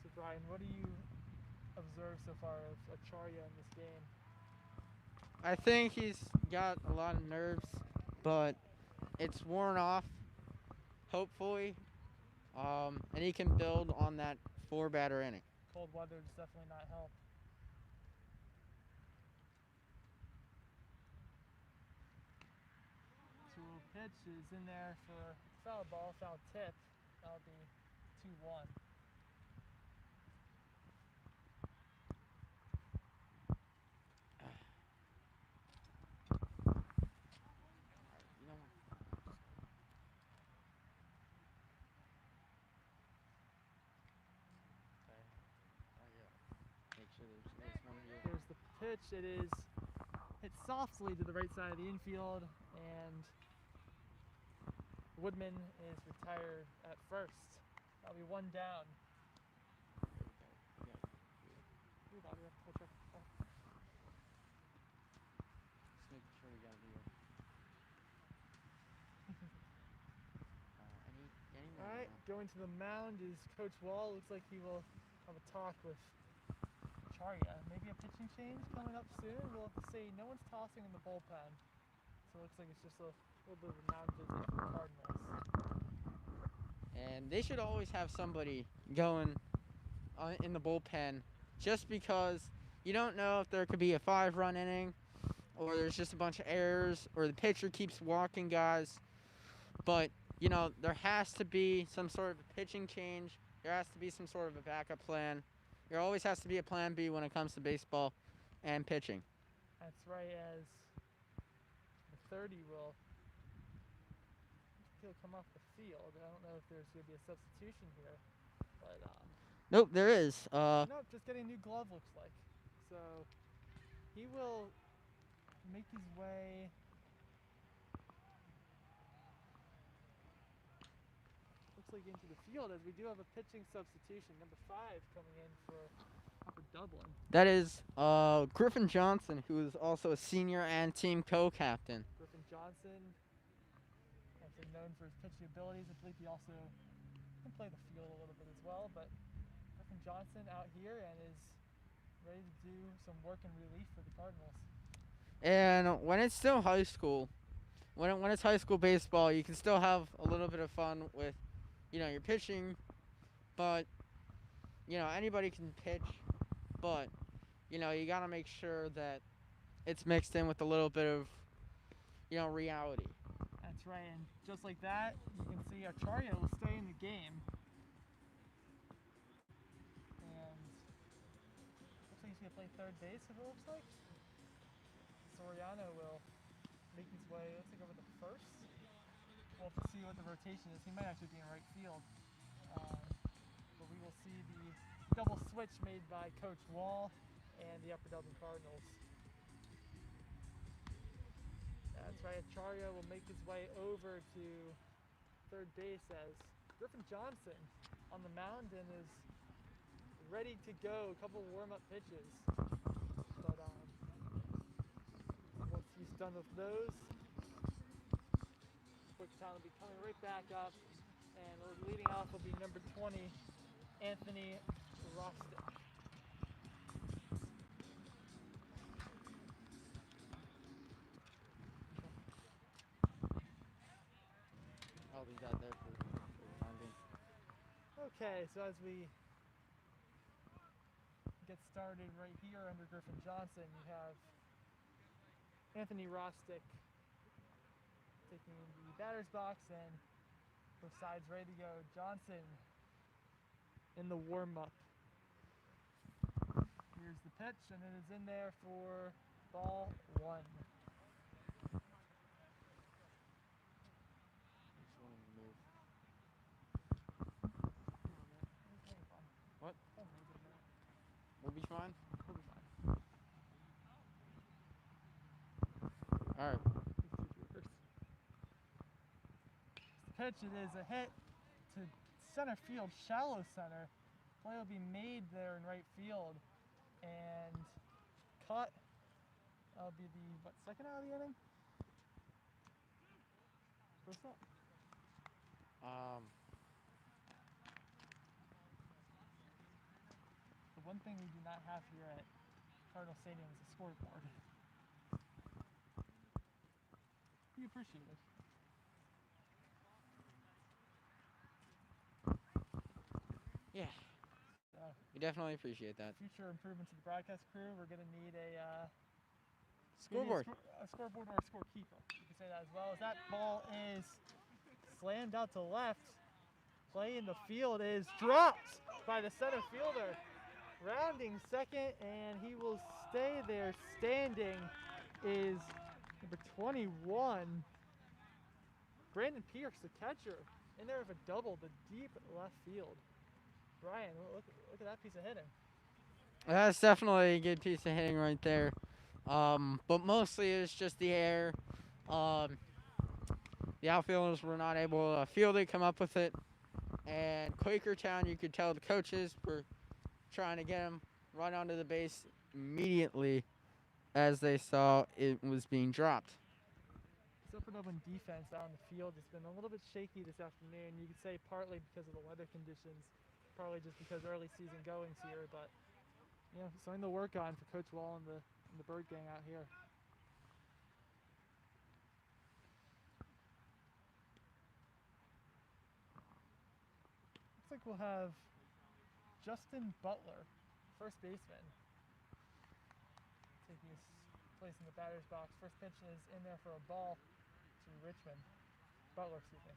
So Brian, what do you observe so far of Acharya in this game? I think he's got a lot of nerves, but it's worn off, hopefully, and he can build on that 4-batter inning. Cold weather does definitely not help. Two pitch is in there for foul ball, foul tip. That'll be 2-1. pitch. It is hit softly to the right side of the infield, and Woodman is retired at first. That'll be one down. Just making sure we got it here. All right, going to the mound is Coach Wall. Looks like he will have a talk with Charia. Maybe a pitching change coming up soon. We'll have to see. No one's tossing in the bullpen, so it looks like it's just a little bit of a mound visit for the Cardinals. And they should always have somebody going in the bullpen, just because you don't know if there could be a 5-run inning, or there's just a bunch of errors, or the pitcher keeps walking guys. But you know, there has to be some sort of a pitching change. There has to be some sort of a backup plan. There always has to be a plan B when it comes to baseball and pitching. That's right, as the 30 will he'll come off the field. I don't know if there's going to be a substitution here, but nope, there is. nope, just getting a new glove looks like. So he will make his way. Looks like into the field, as we do have a pitching substitution. Number 5 coming in for Upper Dublin. That is Griffin Johnson, who is also a senior and team co-captain. Griffin Johnson, actually known for his pitching abilities. I believe he also can play the field a little bit as well. But Griffin Johnson out here and is ready to do some work in relief for the Cardinals. And when it's still high school, when it's high school baseball, you can still have a little bit of fun with, you know, your pitching. But, you know, anybody can pitch. But, you know, you got to make sure that it's mixed in with a little bit of, you know, reality. That's right, and just like that, you can see Acharya will stay in the game. And looks like he's going to play third base, it looks like. Soriano will make his way, looks like over the first. We'll have to see what the rotation is. He might actually be in right field. But we will see the double switch made by Coach Wall and the Upper Dublin Cardinals. That's right, Acharya will make his way over to third base as Griffin Johnson on the mound and is ready to go. A couple warm-up pitches. But once he's done with those, Quakertown will be coming right back up, and leading off will be number 20, Anthony Rostick. I'll leave that there for the time being. Okay, so as we get started right here under Griffin Johnson, you have Anthony Rostick taking the batter's box, and both sides ready to go. Johnson in the warm-up. Here's the pitch, and it is in there for ball 1. What? We'll be fine? We'll be fine. Alright. Pitch, it is a hit to center field, shallow center. Play will be made there in right field and caught. That'll be the second out of the inning? What's up? The one thing we do not have here at Cardinal Stadium is a scoreboard. We appreciate it. Yeah. We definitely appreciate that. Future improvements to the broadcast crew, we're going to need a Scoreboard. A scoreboard or a scorekeeper. You can say that as well. As that ball is slammed out to left, play in the field is dropped by the center fielder. Rounding second, and he will stay there standing is number 21, Brandon Pierce, the catcher, in there with a double to deep left field. Brian, look at that piece of hitting. That's definitely a good piece of hitting right there. But mostly it's just the air. Um, the outfielders were not able to field it, come up with it. And Quakertown, you could tell the coaches were trying to get him right onto the base immediately as they saw it was being dropped. Super Dublin defense out on the field has been a little bit shaky this afternoon. You could say partly because of the weather conditions, partly just because early season goings here, but something to work on for Coach Wall and the Bird Gang out here. Looks like we'll have Justin Butler, first baseman, taking his place in the batter's box. First pitch is in there for a ball to Richmond. Butler, excuse me.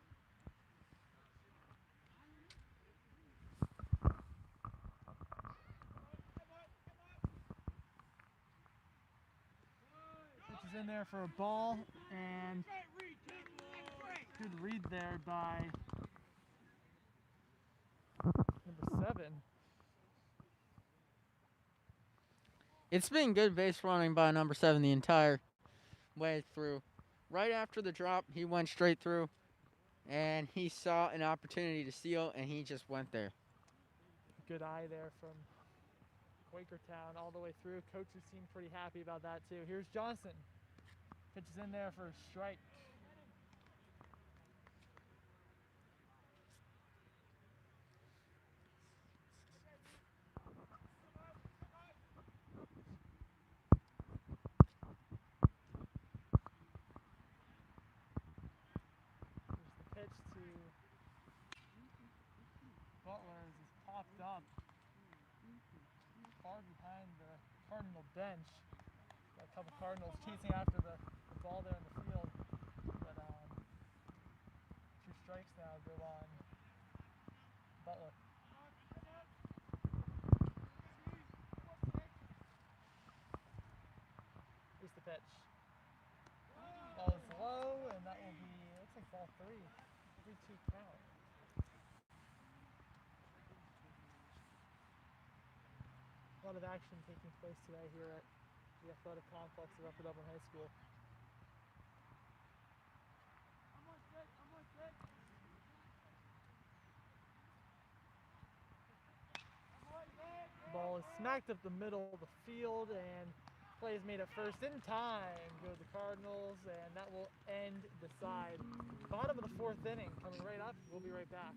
Pitch is in there for a ball, and good read there by number 7. It's been good base running by number 7 the entire way through. Right after the drop, he went straight through, and he saw an opportunity to steal, and he just went there. Good eye there from Quakertown all the way through. Coaches seem pretty happy about that too. Here's Johnson. Pitches in there for a strike. Here's the pitch to Butler as he's popped up far behind the Cardinal bench. Got a couple Cardinals chasing after the ball there in the field. But 2 strikes now go on Butler. Here's the pitch. Ball is low, and that will be, looks like ball 3. 3-2 count. A lot of action taking place today here at the athletic complex of Upper Dublin High School. Ball is smacked up the middle of the field, and play is made at first in time. Go the Cardinals, and that will end the side. Bottom of the 4th inning coming right up. We'll be right back.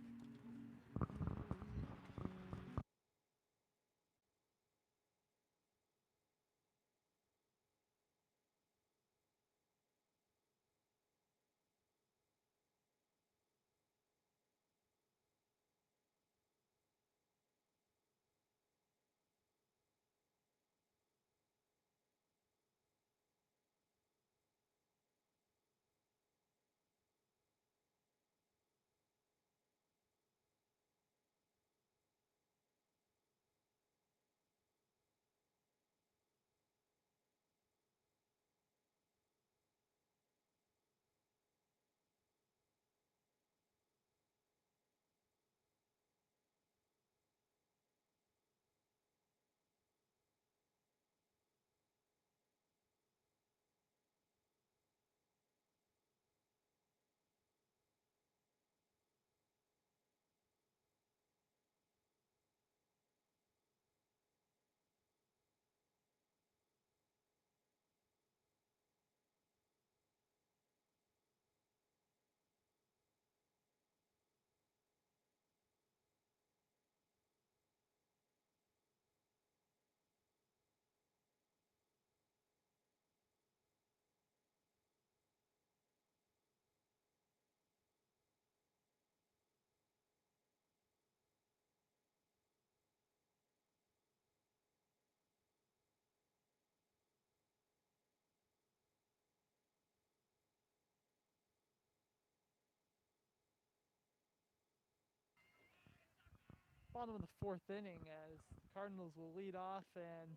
Bottom of the 4th inning as the Cardinals will lead off, and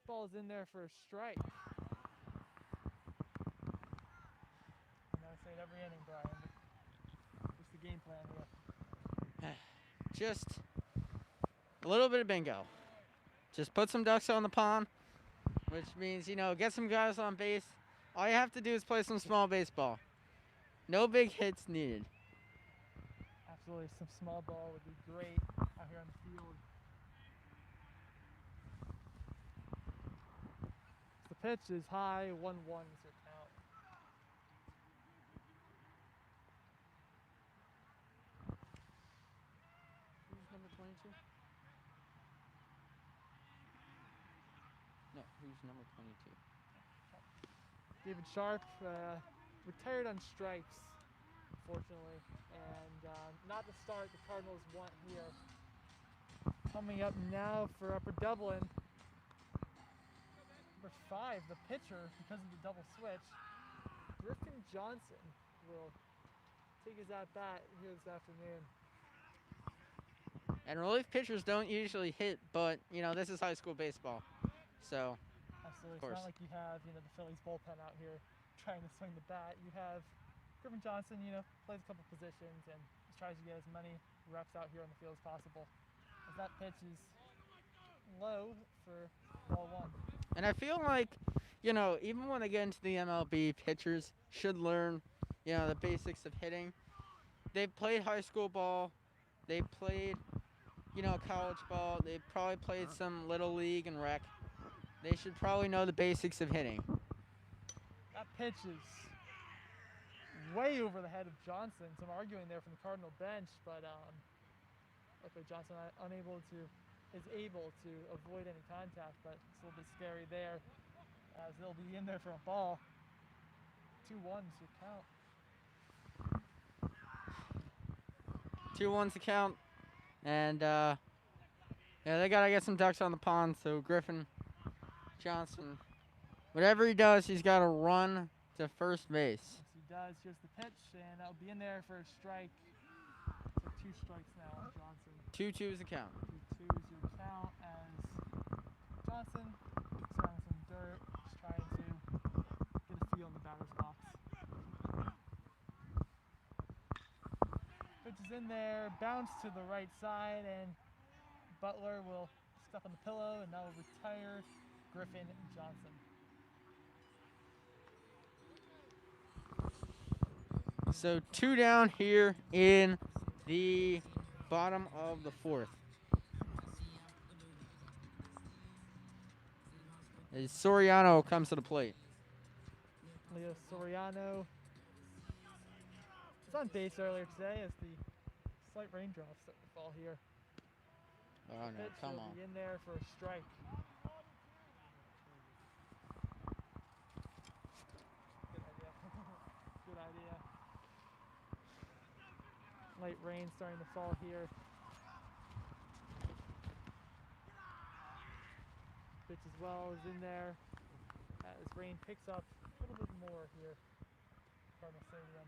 ball is in there for a strike. I know I say it every inning, Brian, but what's the game plan here? Just a little bit of bingo. Just put some ducks on the pond, which means, get some guys on base. All you have to do is play some small baseball. No big hits needed. Absolutely, some small ball would be great out here on the field. The pitch is high, 1-1 is your count. Who's number 22? No, who's number 22? David Sharp retired on strikes, unfortunately, and not the start the Cardinals want here. Coming up now for Upper Dublin, number 5, the pitcher, because of the double switch, Griffin Johnson will take his at-bat here this afternoon. And relief pitchers don't usually hit, but, this is high school baseball. So, absolutely. Of course. It's not like you have, the Phillies bullpen out here trying to swing the bat. You have Griffin Johnson, plays a couple positions and tries to get as many reps out here on the field as possible. As that pitch is low for ball 1. and I feel like, even when they get into the MLB, pitchers should learn, the basics of hitting. They've played high school ball. They played, college ball. They probably played some little league and rec. They should probably know the basics of hitting. That pitch is way over the head of Johnson. Some arguing there from the Cardinal bench, but luckily Johnson is able to avoid any contact, but it's a little bit scary there as they'll be in there for a ball. 2-1 to count. 2-1's the count. And, they got to get some ducks on the pond. So Griffin Johnson, whatever he does, he's got to run to first base. Yes, he does. Here's the pitch, and that'll be in there for a strike. So 2 strikes now on Johnson. 2-2 is the count. 2-2 is your count as Johnson surrounding some dirt, just trying to get a feel in the batter's box. Pitch is in there, bounce to the right side, and Butler will step on the pillow, and that will retire Griffin Johnson. So 2 down here in the bottom of the 4th. As Soriano comes to the plate. Leo Soriano was on base earlier today as the slight raindrops start to fall here. Oh no, Pitch come will on. be in there for a strike. Good idea. Good idea. Light rain starting to fall here. Pitch as well is in there as rain picks up a little bit more here. Cardinal Stadium.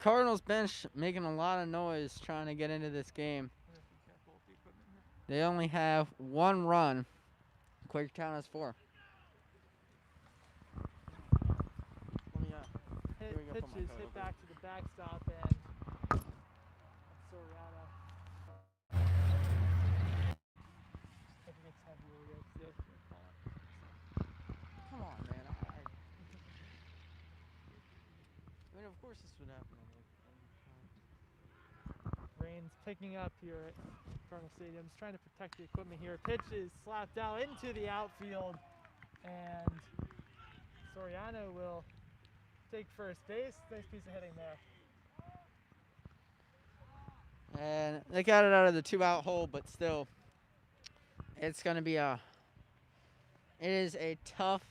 Cardinals bench making a lot of noise trying to get into this game. Be careful with the equipment here. They only have 1 run. Quakertown has 4. Let me, here we go, Pitch put my is coat hit over. back to the backstop and Soriano. I think it's heavier here. It's the opening call. Come on, man. I mean, of course this would happen. Rain's picking up here at Cardinal Stadium. Just trying to protect the equipment here. Pitch is slapped out into the outfield, and Soriano will take first base. Nice piece of hitting there. And they got it out of the 2-out hole, but still, it's going to be it is a tough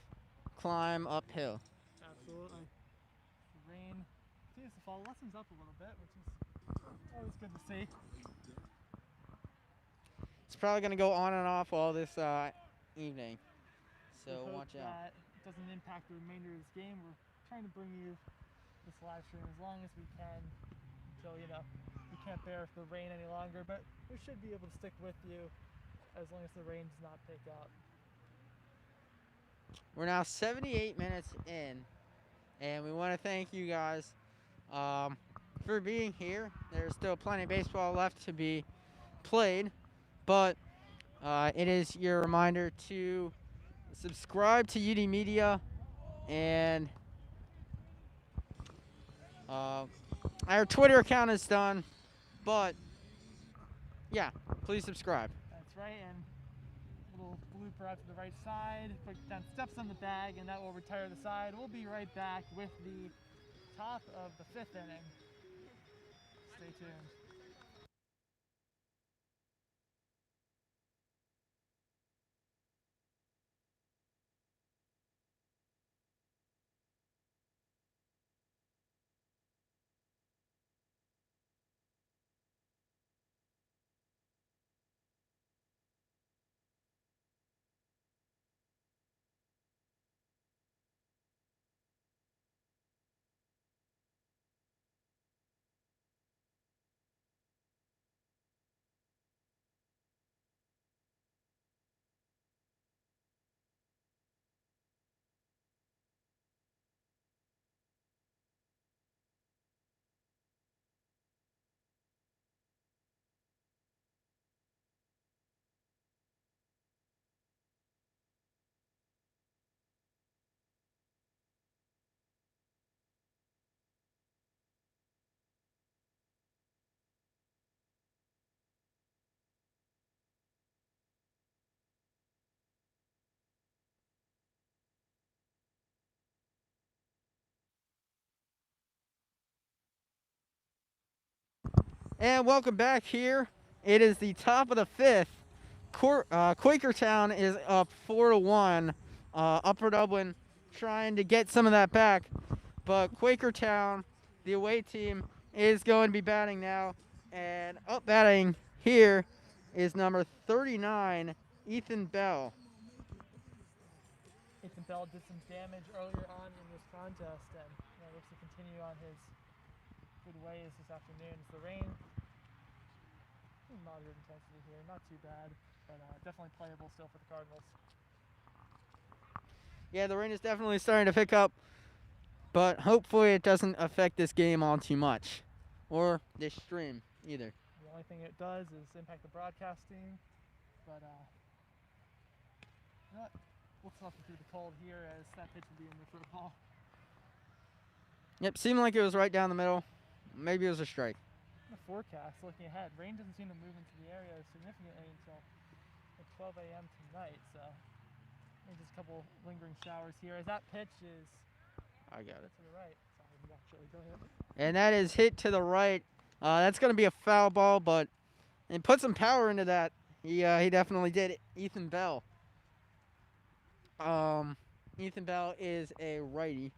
climb uphill. Absolutely. The rain seems to fall, lessens up a little bit, which is always good to see. It's probably going to go on and off all this evening, so We hope watch out. that it doesn't impact the remainder of this game. We're trying to bring you this live stream as long as we can until, we can't bear the rain any longer, but we should be able to stick with you as long as the rain does not pick up. We're now 78 minutes in, and we want to thank you guys for being here. There's still plenty of baseball left to be played, but it is your reminder to subscribe to UD Media, and our Twitter account is done, but yeah, please subscribe. That's right, and little blooper out to the right side. Quakertown steps on the bag, and that will retire the side. We'll be right back with the top of the 5th inning. Stay tuned. And welcome back here. It is the top of the 5th. Quakertown is up 4-1. Upper Dublin trying to get some of that back, but Quakertown, the away team, is going to be batting now. And up batting here is number 39, Ethan Bell. Ethan Bell did some damage earlier on in this contest, and looks to continue on his good ways this afternoon. It's the rain, moderate intensity here, not too bad, but definitely playable still for the Cardinals. Yeah, the rain is definitely starting to pick up, but hopefully it doesn't affect this game all too much, or this stream either. The only thing it does is impact the broadcasting, but you know what? We'll suffer through the cold here as that pitch will be in there for a ball. Yep, seemed like it was right down the middle. Maybe it was a strike. The forecast, looking ahead, rain doesn't seem to move into the area significantly until 12 a.m. tonight, so maybe just a couple lingering showers here. As that pitch is I got it. to the right. Sorry, actually, go ahead. And that is hit to the right. That's going to be a foul ball, but and put some power into that. He definitely did. Ethan Bell. Ethan Bell is a righty,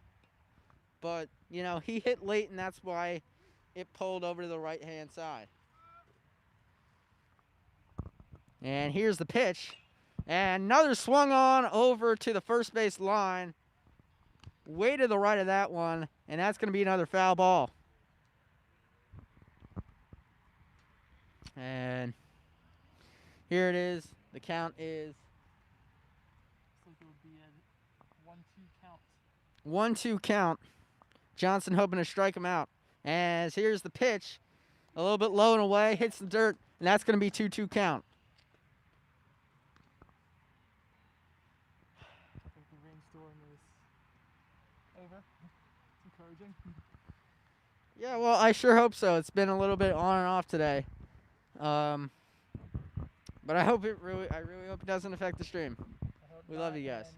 but he hit late, and that's why it pulled over to the right-hand side. And here's the pitch. And another swung on over to the first base line. Way to the right of that one. And that's going to be another foul ball. And here it is. The count is... Looks like it would be a 1-2 count. 1-2 count. Johnson hoping to strike him out. As here's the pitch. A little bit low and away. Hits the dirt. And that's going to be 2-2 count. I think the rainstorm is over. It's encouraging. Yeah, well, I sure hope so. It's been a little bit on and off today. But I really hope it doesn't affect the stream. We love you guys. And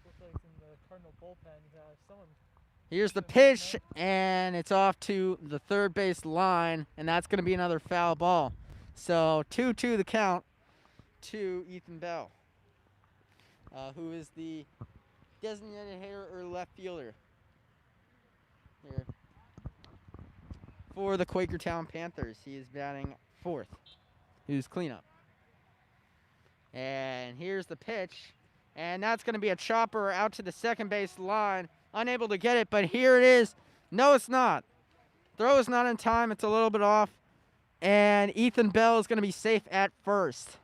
looks like in the Cardinal bullpen, you have someone. Here's the pitch, and it's off to the third base line, and that's going to be another foul ball. So 2-2 the count to Ethan Bell, who is the designated hitter or left fielder here for the Quakertown Panthers. He is batting fourth, who's cleanup. And here's the pitch, and that's going to be a chopper out to the second base line. Unable to get it, but here it is. No, it's not. Throw is not in time. It's a little bit off. And Ethan Bell is going to be safe at first.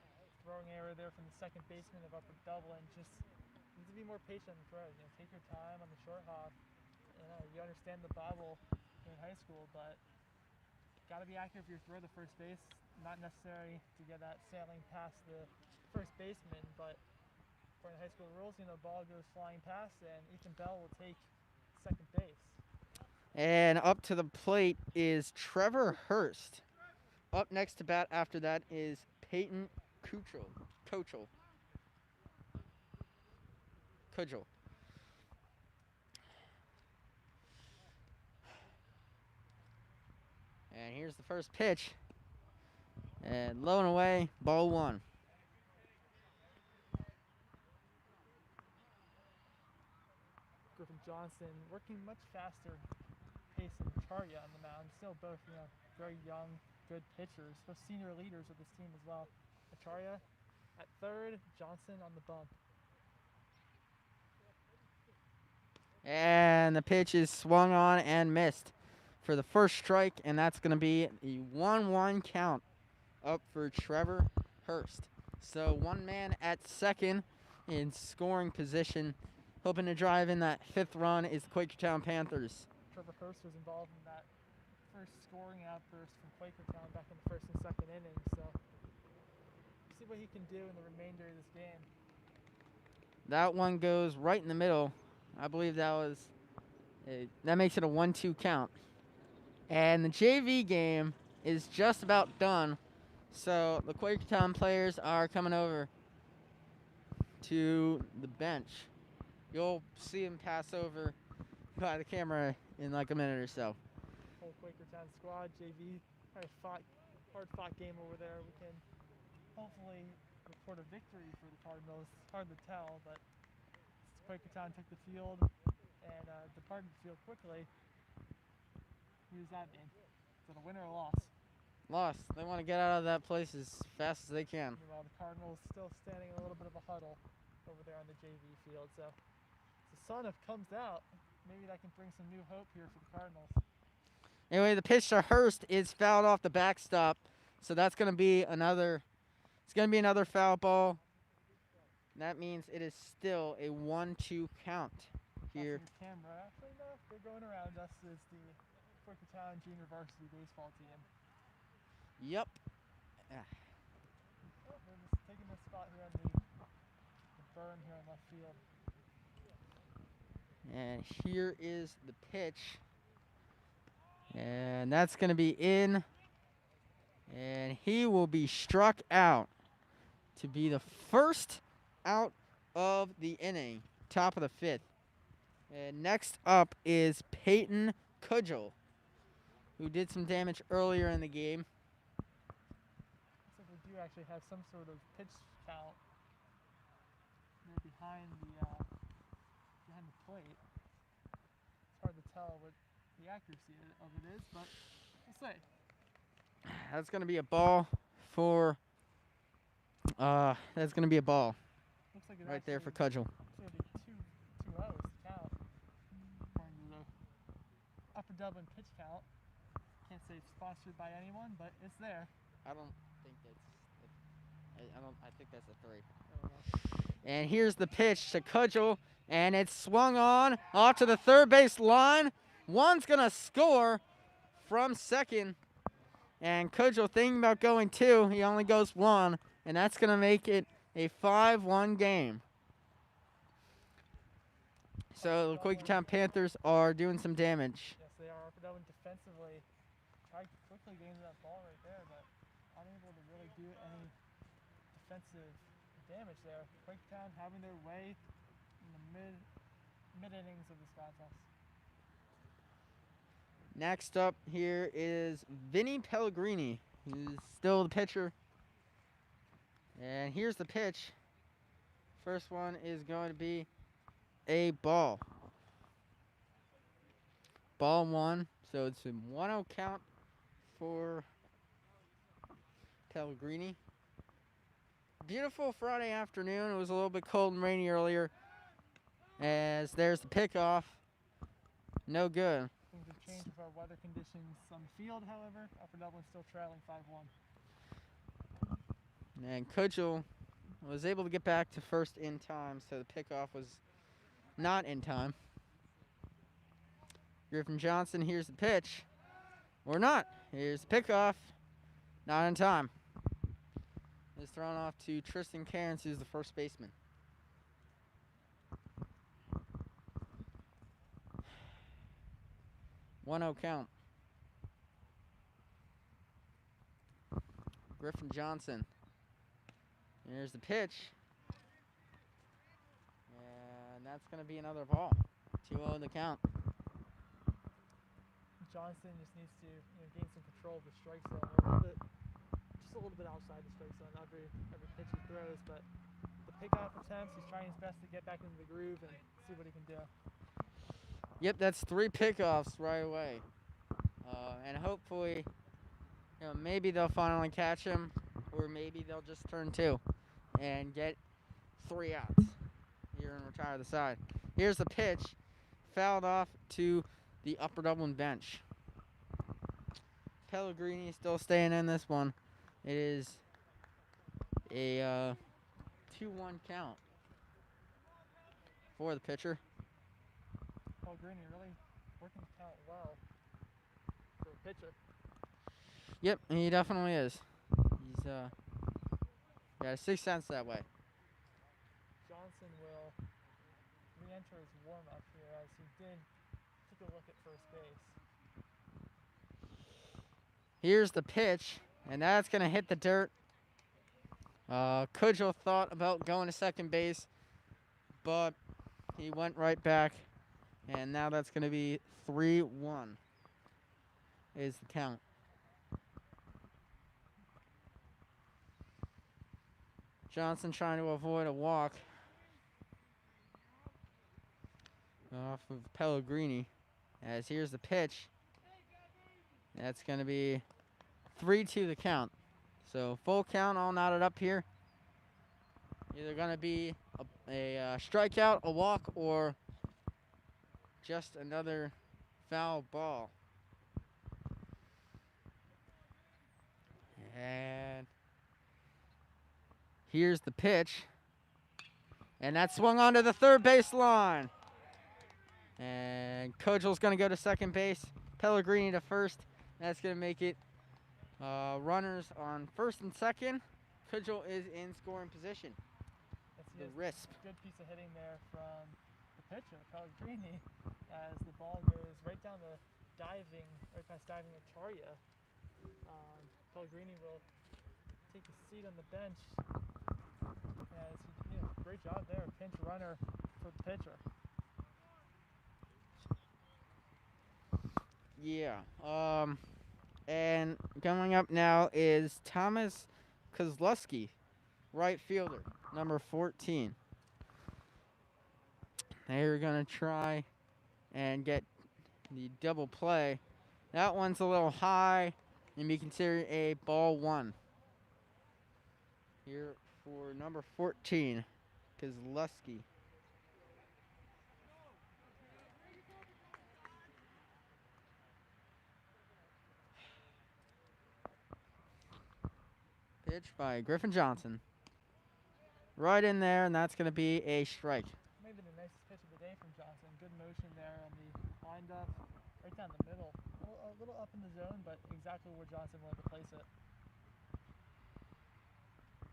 Throwing error there from the second baseman of Upper Dublin. Just be more patient on the throw. You know, take your time on the short hop. You know, you understand the bobble in high school, but got to be accurate if you throw the first base. Not necessary to get that sailing past the first baseman, but according to high school rules, you know, the ball goes flying past, and Ethan Bell will take second base. And up to the plate is Trevor Hurst. Up next to bat after that is Peyton Kudjal. And here's the first pitch. And low and away, ball one. Griffin Johnson working much faster pace than Charya on the mound. Still both, you know, very young, good pitchers. Both senior leaders of this team as well. Acharya at third, Johnson on the bump. And the pitch is swung on and missed for the first strike, and that's going to be a 1-1 count up for Trevor Hurst. So one man at second in scoring position. Hoping to drive in that fifth run is the Quakertown Panthers. Trevor Hurst was involved in that first scoring outburst from Quakertown back in the first and second innings. So see what he can do in the remainder of this game. That one goes right in the middle. I believe that makes it a 1-2 count. And the JV game is just about done. So the Quakertown players are coming over to the bench. You'll see him pass over by the camera in like a minute or so. Whole Quakertown squad, JV, hard fought game over there. We can hopefully report a victory for the Cardinals. It's hard to tell, but Quakertown took the field and departed the field quickly. Who does that mean? Is it a win or a loss? Loss. They want to get out of that place as fast as they can. Meanwhile, the Cardinals still standing in a little bit of a huddle over there on the JV field. So the sun comes out. Maybe that can bring some new hope here for the Cardinals. Anyway, the pitch to Hurst is fouled off the backstop, so that's going to be another. It's going to be another foul ball. That means it is still a 1-2 count here. Camera. Actually, no, they're going around us as the Quakertown Junior Varsity baseball team. Yep. Oh, they're just taking their spot here on the berm here in left field. And here is the pitch. And that's going to be in. And he will be struck out to be the first out of the inning, top of the fifth. And next up is Peyton Kudjal, who did some damage earlier in the game. Looks like we do actually have some sort of pitch count there behind the plate. It's hard to tell what the accuracy of it is, but we'll see. That's going to be a ball for. That's going to be a ball. Looks like it right there for It's Kudjal. going to be 2-0 is the count. According to the Upper Dublin pitch count. Can't say it's sponsored by anyone, but it's there. I don't think that's. I think that's a 3. And here's the pitch to Kudjal, and it's swung on off to the third base line. One's gonna score from second, and Kudjal thinking about going 2. He only goes 1, and that's gonna make it a 5-1 game. So the Quakertown Panthers are doing some damage. Yes, they are. Upper Dublin defensively tried to quickly get into that ball right there, but unable to really do any defensive damage there. Quakertown having their way in the mid innings of this contest. Next up here is Vinnie Pellegrini, who's still the pitcher. And here's the pitch. First one is going to be a ball. Ball 1, so it's a 1-0 count for Pellegrini. Beautiful Friday afternoon. It was a little bit cold and rainy earlier. As there's the pickoff. No good. Things have changed with our weather conditions on the field, however. Upper Dublin still trailing 5-1. And Kudjal was able to get back to first in time, so the pickoff was Not in time. Griffin Johnson, here's the pitch. Or not. Here's the pickoff. Not in time. It's thrown off to Tristan Cairns, who's the first baseman. One-0 count. Griffin Johnson. Here's the pitch. And that's going to be another ball. 2-0 the count. Johnson just needs to gain some control of the strike zone just a little bit outside the strike zone every pitch he throws. But the pickoff attempts, he's trying his best to get back into the groove and see what he can do. Yep, that's 3 pickoffs right away. And hopefully, maybe they'll finally catch him, or maybe they'll just turn 2 and get 3 outs here and retire the side. Here's the pitch, fouled off to the Upper Dublin bench. Pellegrini still staying in this one. It is a 2-1 count for the pitcher. Pellegrini really working the count well for a pitcher. Yep, he definitely is. He's got a 6th sense that way. Johnson will re-enter his warm-up here as he did take a look at first base. Here's the pitch, and that's going to hit the dirt. Kudjal thought about going to second base, but he went right back, and now that's going to be 3-1 is the count. Johnson trying to avoid a walk off of Pellegrini, as here's the pitch. That's going to be 3-2 the count. So full count all knotted up here. Either going to be a strikeout, a walk, or just another foul ball. And here's the pitch. And that swung onto the third base line. And Kudjal's going to go to second base. Pellegrini to first. That's going to make it runners on first and second. Kudjal is in scoring position. The wrist. Good piece of hitting there from the pitcher, Pellegrini, as the ball goes right down the diving, right past diving Acharya. Pellegrini will take a seat on the bench. As he, great job there, pinch runner for the pitcher. Yeah. And coming up now is Thomas Kozlowski, right fielder, number 14. They're going to try and get the double play. That one's a little high and be considered a ball 1. Here for number 14, Kozlowski. Pitch by Griffin Johnson. Right in there, and that's going to be a strike. Maybe the nicest pitch of the day from Johnson. Good motion there on the wind-up, right down the middle. A little up in the zone, but exactly where Johnson wanted to place it.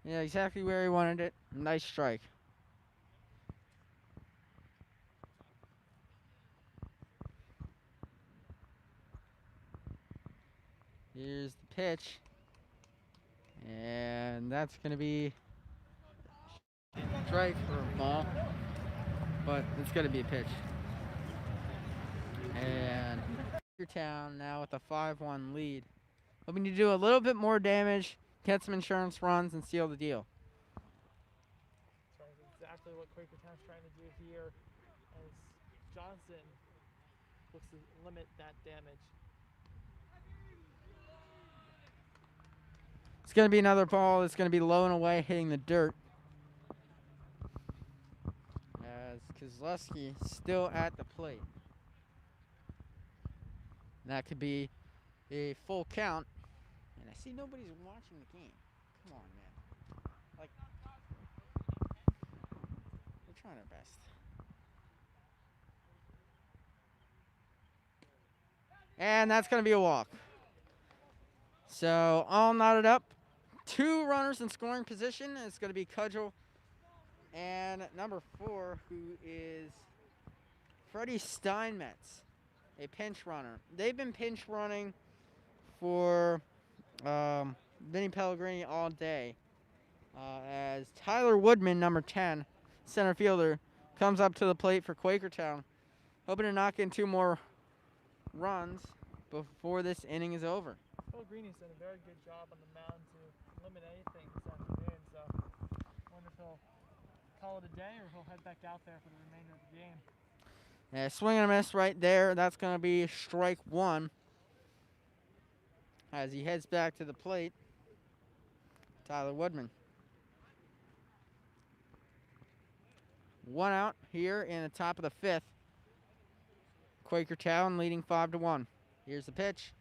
Yeah, exactly where he wanted it. Nice strike. Here's the pitch. And that's going to be strike for a ball. But it's going to be a pitch. And Quakertown now with a 5-1 lead. Hoping to do a little bit more damage, get some insurance runs, and seal the deal. That's exactly what Quakertown's trying to do here, as Johnson looks to limit that damage. It's going to be another ball. It's going to be low and away, hitting the dirt. As Kozlowski still at the plate. And that could be a full count. And I see nobody's watching the game. Come on, man. Like, we're trying our best. And that's going to be a walk. So all knotted up. 2 runners in scoring position. It's going to be Kudjal and number 4, who is Freddie Steinmetz, a pinch runner. They've been pinch running for Vinnie Pellegrini all day. As Tyler Woodman, number 10, center fielder, comes up to the plate for Quakertown, hoping to knock in 2 more runs before this inning is over. Pellegrini's done a very good job on the mound to limit anything this afternoon, so I wonder if he'll call it a day or he'll head back out there for the remainder of the game. Yeah, swing and a miss right there. That's going to be strike 1 as he heads back to the plate. Tyler Woodman. 1 out here in the top of the 5th. Quakertown leading 5-1. Here's the pitch.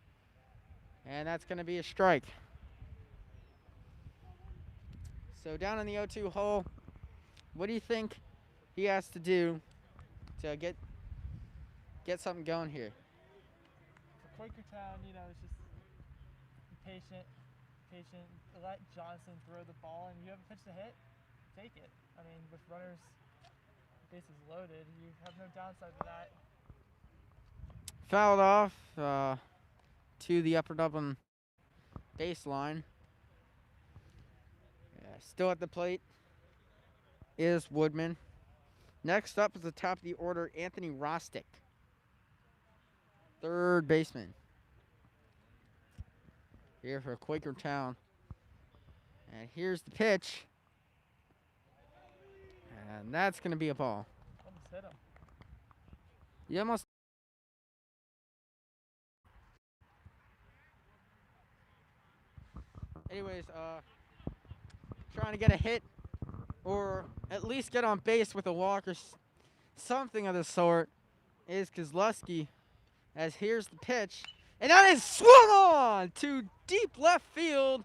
And that's going to be a strike. So down in the 0-2 hole, what do you think he has to do to get something going here? For Quakertown, it's just be patient. Let Johnson throw the ball, and you have a pitch to hit, take it. I mean, with runners, bases loaded, you have no downside to that. Fouled off to the Upper Dublin baseline. Yeah, still at the plate is Woodman. Next up is the top of the order, Anthony Rostick, third baseman here for Quakertown. And here's the pitch. And that's going to be a ball. Almost hit him. You almost. Anyways, trying to get a hit or at least get on base with a walk or something of the sort is Kozlowski, as here's the pitch. And that is swung on to deep left field.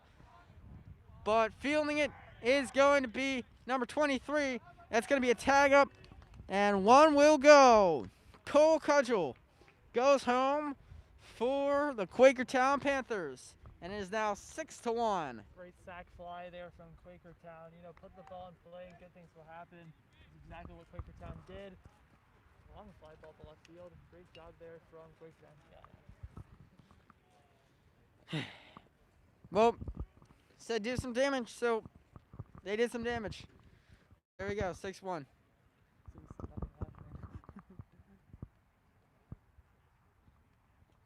But fielding it is going to be number 23. That's going to be a tag up. And 1 will go. Cole Kudjal goes home for the Quakertown Panthers. And it is now 6-1. Great sac fly there from Quakertown. Put the ball in play and good things will happen. That's exactly what Quakertown did. Long fly ball to left field. Great job there from Quakertown. Well, said do some damage, so they did some damage. There we go, 6-1.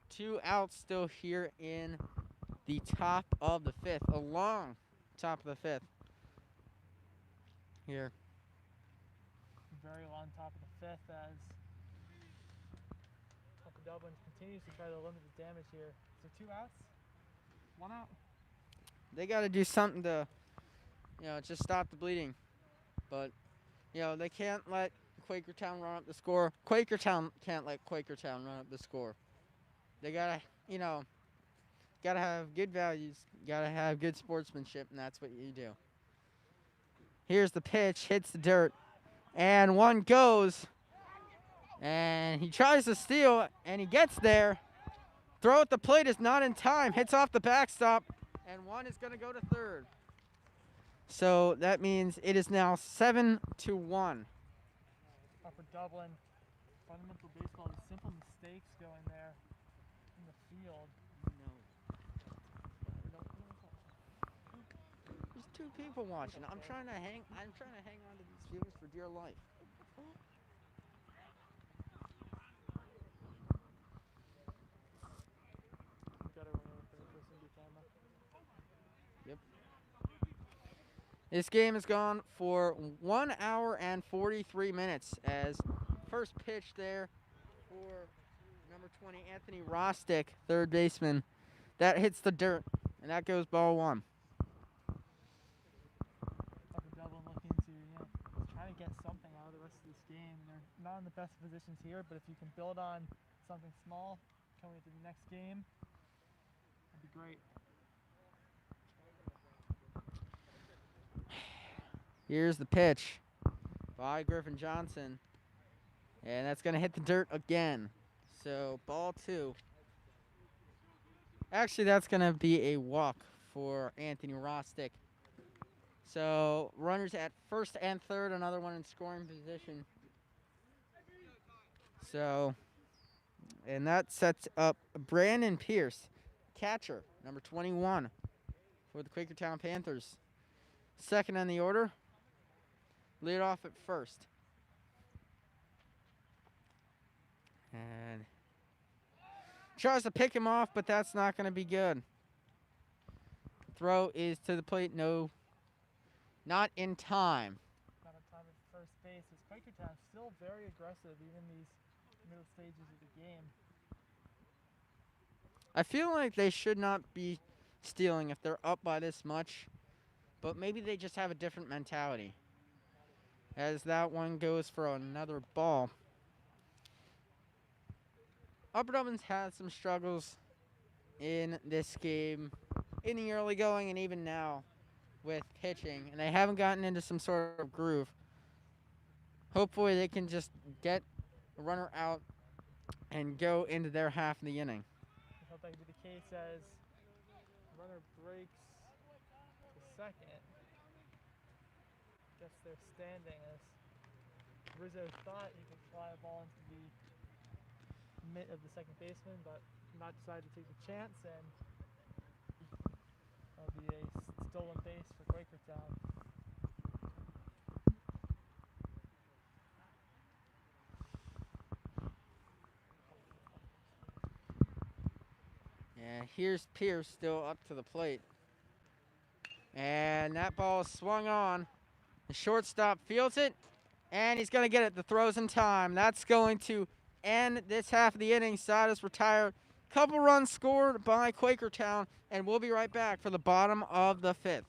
2 outs still here in the top of the 5th, along top of the 5th. Here. Very long top of the 5th as Upper Dublin continues to try to limit the damage here. So 2 outs, 1 out. They got to do something to, just stop the bleeding. But, they can't let Quakertown run up the score. Quakertown can't let Quakertown run up the score. They got to, got to have good values, got to have good sportsmanship, and that's what you do. Here's the pitch, hits the dirt, and 1 goes. And he tries to steal, and he gets there. Throw at the plate is not in time, hits off the backstop, and 1 is going to go to third. So that means it is now 7-1. Upper Dublin, fundamental baseball, the simple mistakes going there in the field. There's 2 people watching. I'm trying to hang on to these viewers for dear life. Yep. This game has gone for 1 hour and 43 minutes as first pitch there for number 20, Anthony Rostick, third baseman. That hits the dirt, and that goes ball 1. Upper Dublin looking to, try to get something out of the rest of this game. They're not in the best positions here, but if you can build on something small coming into the next game, that'd be great. Here's the pitch by Griffin Johnson. And that's going to hit the dirt again. So ball 2. Actually, that's going to be a walk for Anthony Rostick. So, runners at first and third, another one in scoring position. So, and that sets up Brandon Pierce, catcher, number 21 for the Quakertown Panthers. Second on the order, lead off at first. And tries to pick him off, but that's not going to be good. Throw is to the plate. No, not in time. Not on time at first base. As Quakertown still very aggressive, even these middle stages of the game. I feel like they should not be stealing if they're up by this much, but maybe they just have a different mentality. As that one goes for another ball. Upper Dublin's had some struggles in this game in the early going and even now with pitching, and they haven't gotten into some sort of groove. Hopefully they can just get a runner out and go into their half of the inning. I hope that could be the case as runner breaks to second. Guess they're standing as Rizzo thought he could fly a ball into the mitt of the second baseman, but not decided to take the chance, and that'll be a stolen base for Quakertown. And here's Pierce still up to the plate. And that ball is swung on. The shortstop fields it, and he's going to get it. The throw's in time. That's going to end this half of the inning. Side is retired. Couple runs scored by Quakertown, and we'll be right back for the bottom of the fifth.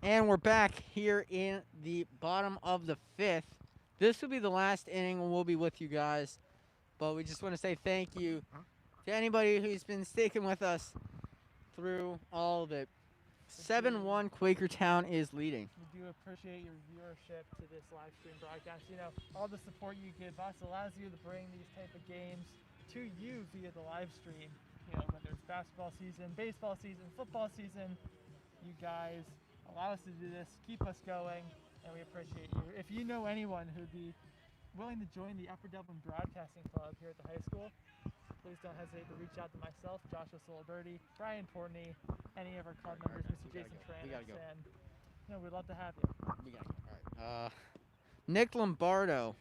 And we're back here in the bottom of the fifth. This will be the last inning, and we'll be with you guys. But we just want to say thank you to anybody who's been sticking with us through all of it. 7-1 Quakertown is leading. We do appreciate your viewership to this live stream broadcast. You know, all the support you give us allows you to bring these type of games to you via the live stream. You know, whether it's basketball season, baseball season, football season, you guys allow us to do this, keep us going, and we appreciate you. If you know anyone who'd be willing to join the Upper Dublin Broadcasting Club here at the high school, please don't hesitate to reach out to myself, Joshua Soliberti, Brian Portney, any of our club members, Mr. Jason Tranis, and we'd love to have you. We gotta go. All right. Nick Lombardo,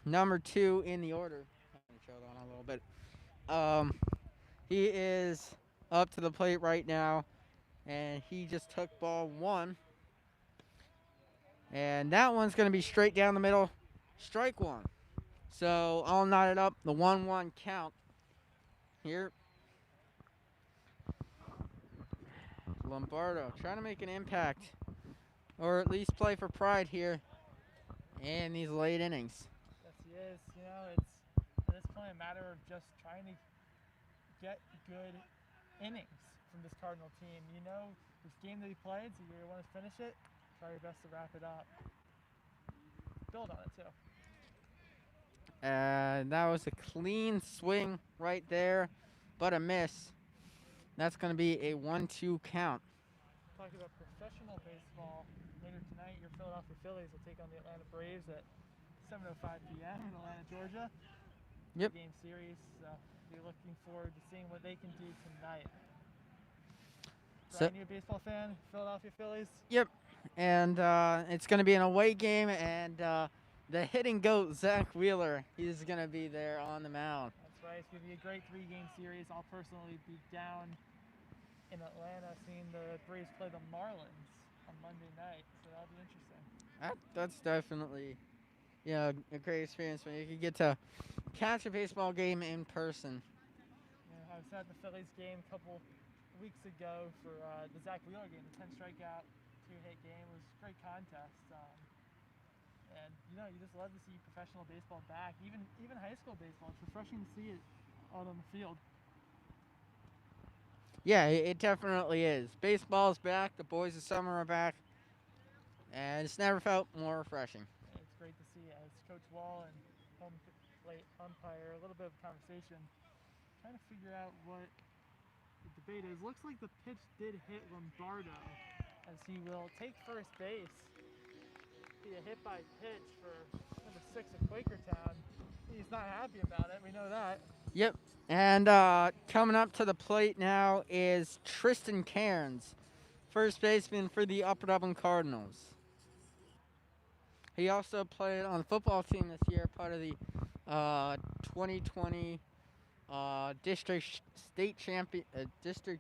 number 2 in the order. I'm gonna show that on a little bit. He is up to the plate right now, and he just took ball 1. And that one's going to be straight down the middle, strike 1. So I'll knot it up, the 1-1 count here. Lombardo trying to make an impact, or at least play for pride here in these late innings. Yes, he is. You know, it's at this point a matter of just trying to get good innings from this Cardinal team. You know, this game that he played, so you want to finish it, try your best to wrap it up. Build on it, too. And that was a clean swing right there, but a miss. That's going to be a 1-2 count. Talking about professional baseball, later tonight your Philadelphia Phillies will take on the Atlanta Braves at 7:05 p.m. in Atlanta, Georgia. Yep. Game series, so be looking forward to seeing what they can do tonight. Brian, you a baseball fan? Philadelphia Phillies? Yep. And it's going to be an away game, and the hitting goat, Zach Wheeler, he's going to be there on the mound. That's right. It's going to be a great 3-game series. I'll personally be down in Atlanta seeing the Braves play the Marlins on Monday night, so that'll be interesting. That's definitely a great experience when you can get to catch a baseball game in person. Yeah, I was at the Phillies game a couple weeks ago for the Zach Wheeler game, the 10 strikeout, 2-hit game. It was a great contest. And, you just love to see professional baseball back, even high school baseball. It's refreshing to see it out on the field. Yeah, it definitely is. Baseball's back. The boys of summer are back. And it's never felt more refreshing. It's great to see, as Coach Wall and home plate umpire, a little bit of conversation, trying to figure out what the debate is. Looks like the pitch did hit Lombardo, as he will take first base. Be a hit by pitch for number 6 at Quakertown. He's not happy about it. We know that. Yep. And coming up to the plate now is Tristan Cairns, first baseman for the Upper Dublin Cardinals. He also played on the football team this year, part of the 2020 district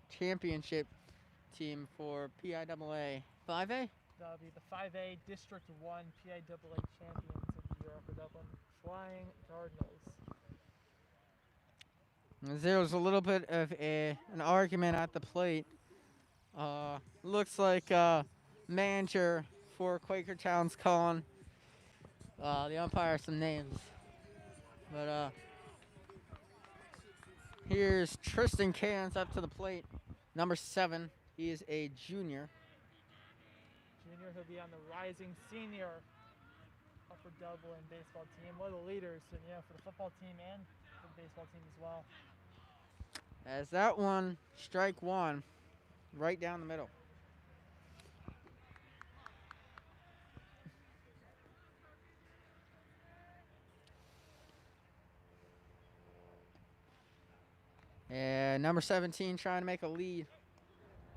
championship team for PIAA 5A. That'll be the 5A District 1 PIAA champions of the year, Upper Dublin Flying Cardinals. There was a little bit of an argument at the plate. Looks like manager for Quakertown's calling the umpire some names. But here's Tristan Cairns up to the plate, number 7. He is a junior. He'll be on the rising senior Upper Dublin baseball team. One of the leaders, and for the football team and for the baseball team as well. As that one, strike 1, right down the middle. And number 17 trying to make a lead,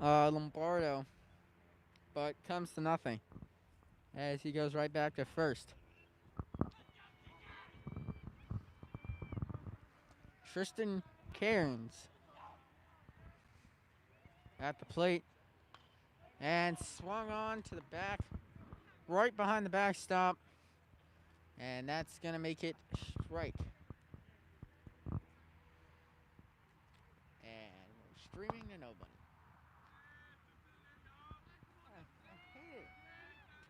Lombardo, but comes to nothing as he goes right back to first. Tristan Cairns at the plate and swung on to the back, right behind the backstop, and that's going to make it strike. And we're streaming to nobody. I hate it.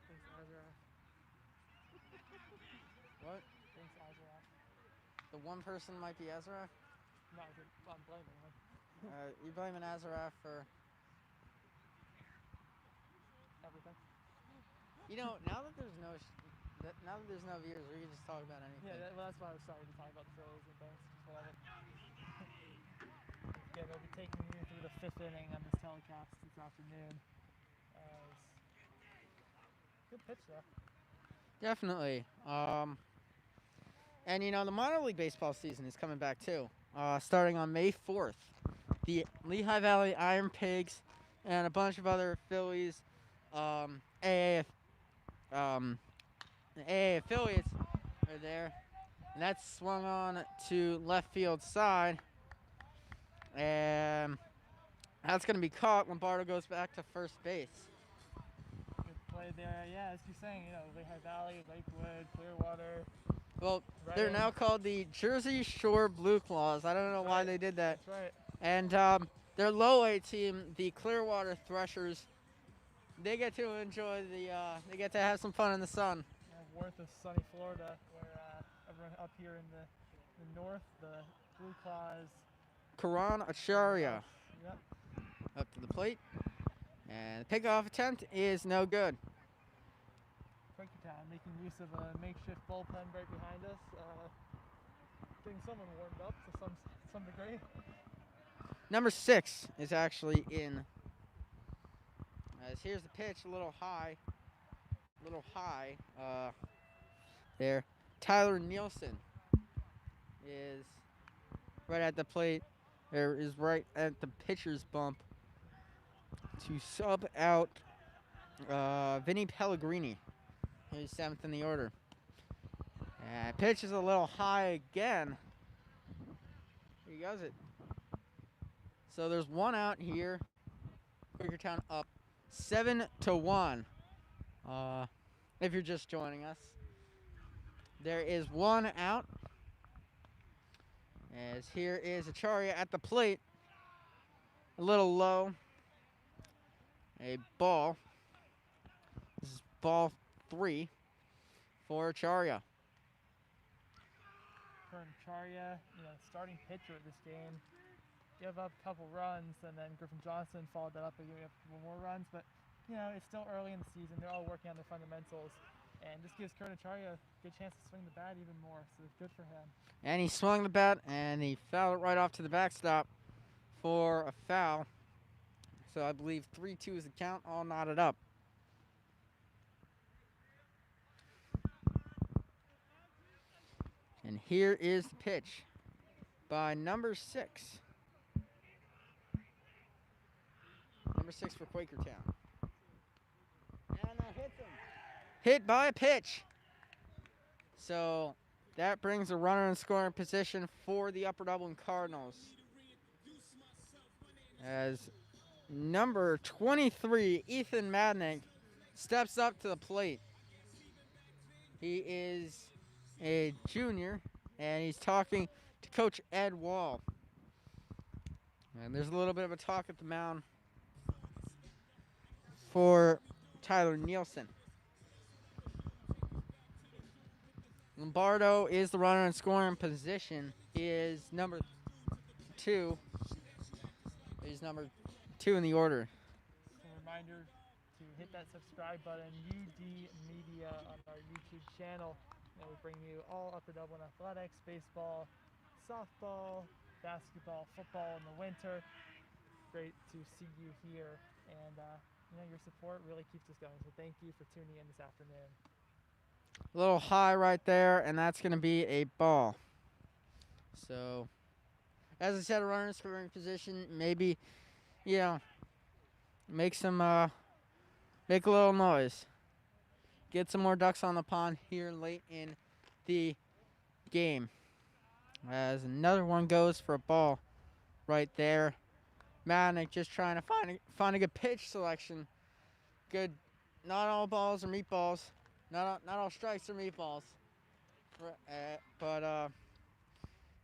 Thanks, Azra. What? Thanks, Azra. The one person might be Ezra? No, I'm blaming him. You blaming Azaraf for Everything. You know, now that there's no viewers, we can just talk about anything. Yeah, well, that's why I was starting to talk about the Phillies and things. Whatever. Again, we'll be taking you through the 5th inning on this telecast this afternoon. Good pitch, though. Definitely. And you know, the minor league baseball season is coming back too. Starting on May 4th, the Lehigh Valley Iron Pigs and a bunch of other Phillies, AA affiliates are there, and that's swung on to left field side, and that's going to be caught. Lombardo goes back to first base. Good play there. Yeah, as you're saying, you know, Lehigh Valley, Lakewood, Clearwater. Well, they're now called the Jersey Shore Blue Claws. I don't know why they did that. That's right. And their low-A team, the Clearwater Threshers, they get to enjoy they get to have some fun in the sun. Yeah, Worth of sunny Florida, where everyone up here in the north, the Blue Claws. Karan Acharya Yep. up to the plate. And the pickoff attempt is no good. Quakertown making use of a makeshift bullpen right behind us. Getting someone warmed up to some degree. Number 6 is actually in. As here's the pitch, a little high. There. Tyler Nielsen is right at the plate. There is right at the pitcher's bump to sub out Vinnie Pellegrini, who's 7th in the order. And pitch is a little high again. He goes it. So there's one out here. Quakertown up 7-1. If you're just joining us, there is one out. As here is Acharya at the plate. A little low. A ball. This is ball 3 for Acharya. Acharya, you know, starting pitcher of this game. Give up a couple runs, and then Griffin Johnson followed that up and gave up a couple more runs. But, you know, it's still early in the season. They're all working on their fundamentals. And this gives Acharya a good chance to swing the bat even more. So it's good for him. And he swung the bat, and he fouled it right off to the backstop for a foul. So I believe 3-2 is the count, all knotted up. And here is the pitch by number 6. Number 6 for Quakertown. And that hits him. Hit by a pitch. So that brings a runner in scoring position for the Upper Dublin Cardinals. As number 23, Ethan Madnick, steps up to the plate. He is a junior, and he's talking to Coach Ed Wall. And there's a little bit of a talk at the mound for Tyler Nielsen. Lombardo is the runner in scoring position. He is number 2. He's number 2 in the order. A reminder to hit that subscribe button, UD Media, on our YouTube channel. And we bring you all Upper Dublin athletics, baseball, softball, basketball, football in the winter. Great to see you here, and you know, your support really keeps us going. So thank you for tuning in this afternoon. A little high right there, and that's going to be a ball. So, as I said, a runner in scoring position, maybe, you know, make a little noise. Get some more ducks on the pond here late in the game. As another one goes for a ball right there. Madnick just trying to find a good pitch selection. Good, not all balls are meatballs. Not all strikes are meatballs. But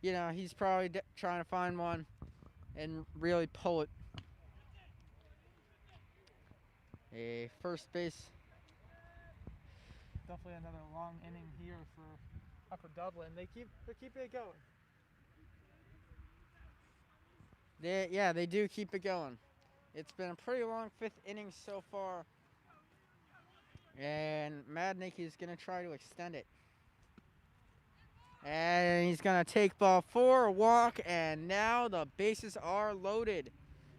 you know, he's probably trying to find one and really pull it. A first base. Definitely another long inning here for Upper Dublin. They're keeping it going. They do keep it going. It's been a pretty long fifth inning so far. And Madnick is going to try to extend it. And he's going to take ball 4, a walk, and now the bases are loaded.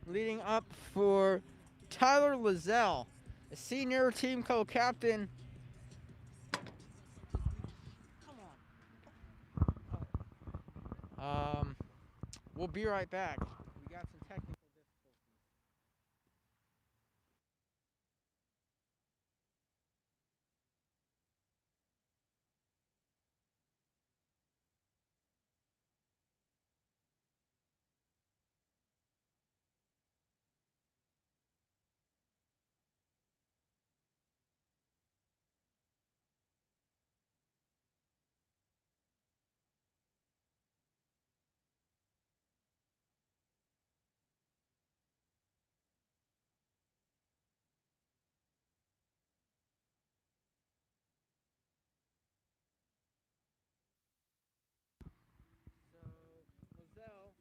Leading up for Tyler Lizelle, a senior team co-captain. We'll be right back. We got some technical difficulties. So, Lizelle,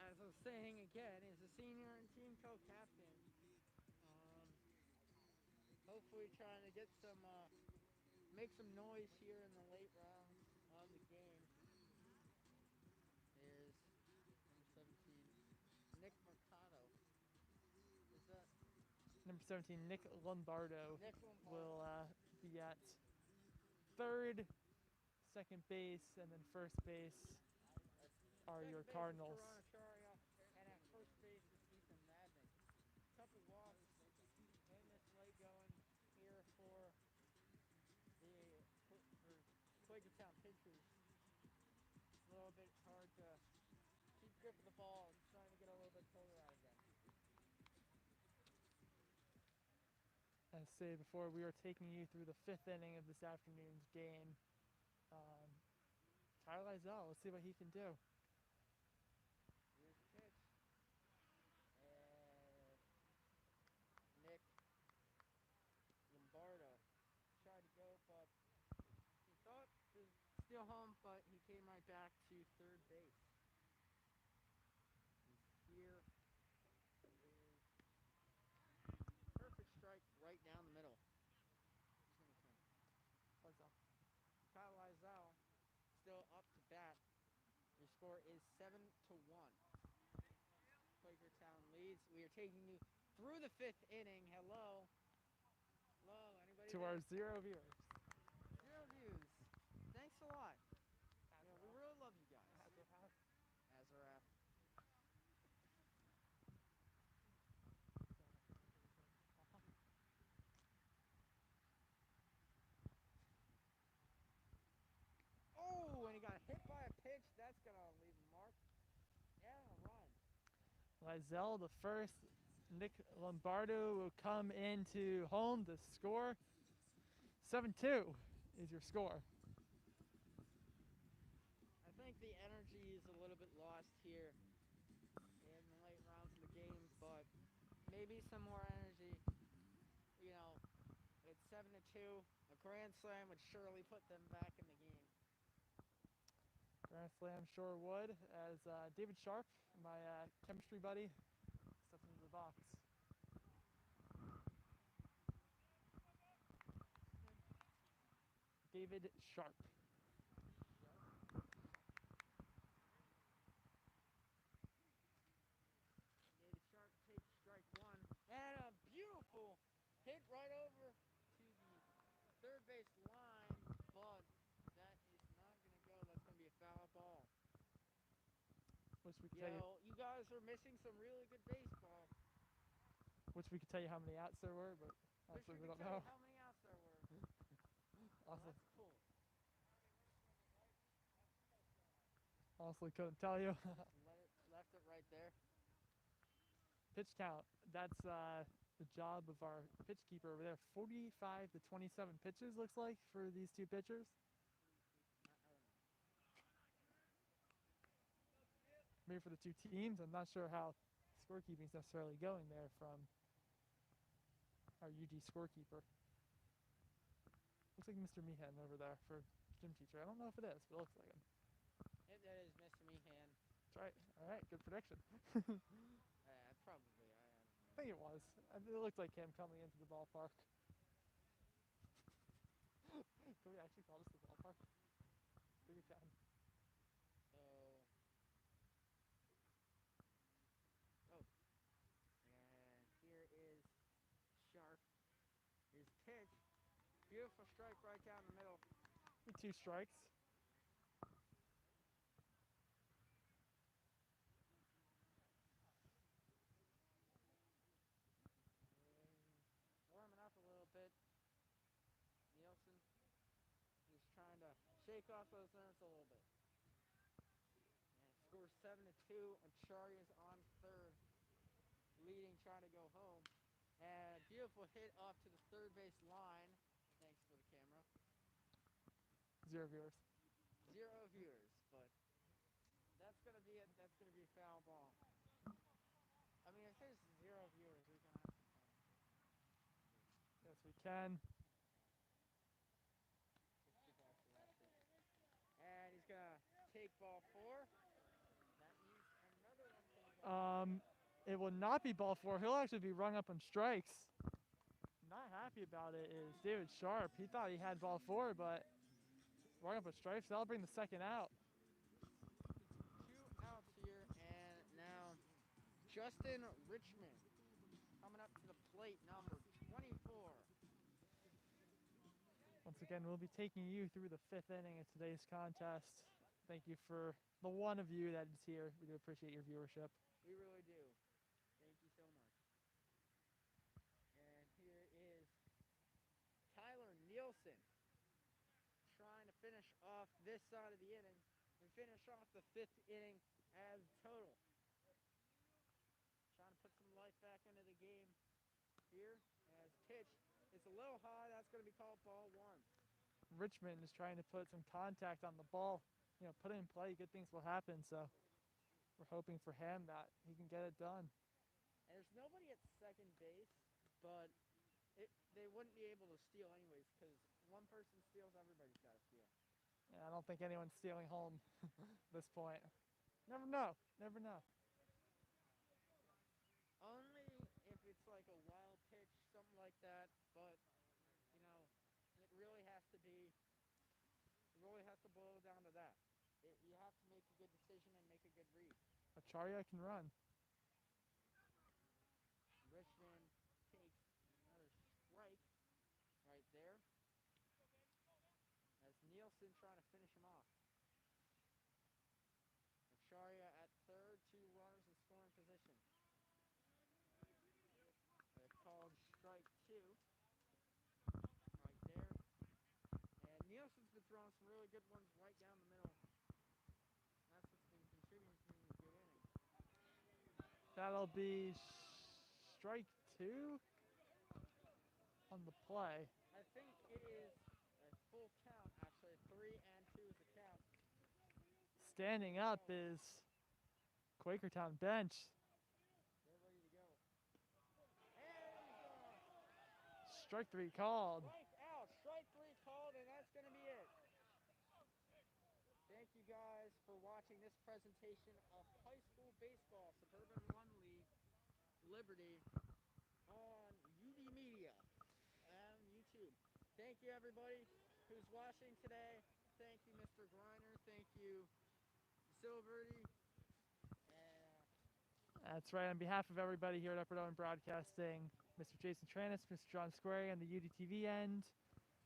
as I was saying again, is a senior and team co-captain. Hopefully trying to get some, make some noise here in the late rounds of the game. Is number 17, Nick Mercado. Is that Number 17, Nick Lombardo, Nick Lombardo? will be at third, second base, and then first base are your Cardinals. And at first base is Ethan Madnick. Couple walks in this late going here for Quakertown pitchers. A little bit hard to keep grip of the ball and trying to get a little bit further out again. As stated before, we are taking you through the fifth inning of this afternoon's game. Tyler Lizelle, let's see what he can do. Here's the pitch. And Nick Lombardo tried to go, but he thought to steal home, but he came right back to third base. And here is perfect strike right down the middle. Kyle Lizelle still up to bat. Your score is 7-1. Quakertown leads. We are taking you through the fifth inning. Hello. Hello, anybody To there? our 0 viewers. 0 views. Thanks a lot. We really love you guys. Azaraf. Oh, and he got hit by a pitch. That's going to leave a mark. And a run. Lizelle, the first. Nick Lombardo will come into home to score. 7-2 is your score. I think the energy is a little bit lost here in the late rounds of the game, but maybe some more energy. You know, it's 7-2. A grand slam would surely put them back in the game. Grand Slam sure would, as David Sharp, my chemistry buddy, steps into the box. David Sharp. David Sharp takes strike one. And a beautiful hit right over to the third base line, but that is not going to go. That's going to be a foul ball. Which we can tell you, You guys are missing some really good baseball. which we could tell you how many outs there were, but honestly we don't know. How many outs there were? Honestly, That's cool. honestly couldn't tell you. Left it right there. Pitch count. That's the job of our pitch keeper over there. 45 to 27 pitches looks like for these two pitchers. Maybe for the two teams. I'm not sure how scorekeeping is necessarily going there from our UG scorekeeper. Looks like Mr. Meehan over there for gym teacher. I don't know if it is, but it looks like him. That is Mr. Meehan. That's right. All right, good prediction. Probably. I think it was. It looked like him coming into the ballpark. Can we actually call this the ballpark? Quakertown. So, and here is Sharp. His pitch. Beautiful strike right down the middle. 2 strikes. Warming up a little bit. Nielsen is trying to shake off those nerves a little bit. And scores 7-2. Achari is on third, leading, trying to go home. And beautiful hit off to the third base line. Thanks for the camera. 0 viewers. 0 viewers, but that's gonna be it. That's gonna be a foul ball. I mean, if there's 0 viewers, we're gonna have some fun. Yes, we can. And he's gonna take ball 4. That means another one coming down. It will not be ball 4. He'll actually be rung up on strikes. Not happy about it is David Sharp. He thought he had ball 4, but rung up on strikes. That'll bring the second out. 2 outs here, and now Justin Richmond coming up to the plate, number 24. Once again, we'll be taking you through the 5th inning of today's contest. Thank you for the one of you that is here. We do appreciate your viewership. We really do. Thank you so much. And here is Tyler Nielsen trying to finish off this side of the inning and finish off the 5th inning as total. Trying to put some life back into the game here as pitch. It's a little high. That's going to be called ball 1. Richmond is trying to put some contact on the ball. You know, put it in play, good things will happen. So we're hoping for him that he can get it done. And there's nobody at second base, but they wouldn't be able to steal anyways because one person steals, everybody's got to steal. Yeah, I don't think anyone's stealing home at this point. Never know. Never know. Only if it's like a wild pitch, something like that, but, you know, it really has to boil down to that. You have to make a good decision and make a good read. Acharya can run. Richmond takes another strike right there as Nielsen trying to finish him off. Acharya at third, 2 runners in scoring position. Called strike 2 right there. And Nielsen's been throwing some really good ones right down the middle. That's what's been contributing to a good inning. That'll be strike 2 on the play. I think it is a full count, actually. 3 and 2 is a count. Standing up is Quakertown bench. They're ready to go. And Strike 3 called. strike out. Strike 3 called, and that's going to be it. Thank you guys for watching this presentation of high school baseball, Suburban 1 League, Liberty, on UD Media and YouTube. Thank you, everybody who's watching today. Thank you, Mr. Griner. Thank you, Silverty. That's right. On behalf of everybody here at Upper Dublin Broadcasting, Mr. Jason Tranis, Mr. John Square on the UDTV end,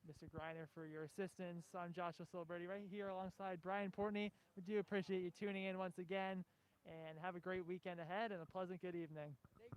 Mr. Griner for your assistance. I'm Joshua Silverty right here alongside Brian Portney. We do appreciate you tuning in once again, and have a great weekend ahead and a pleasant good evening. Thank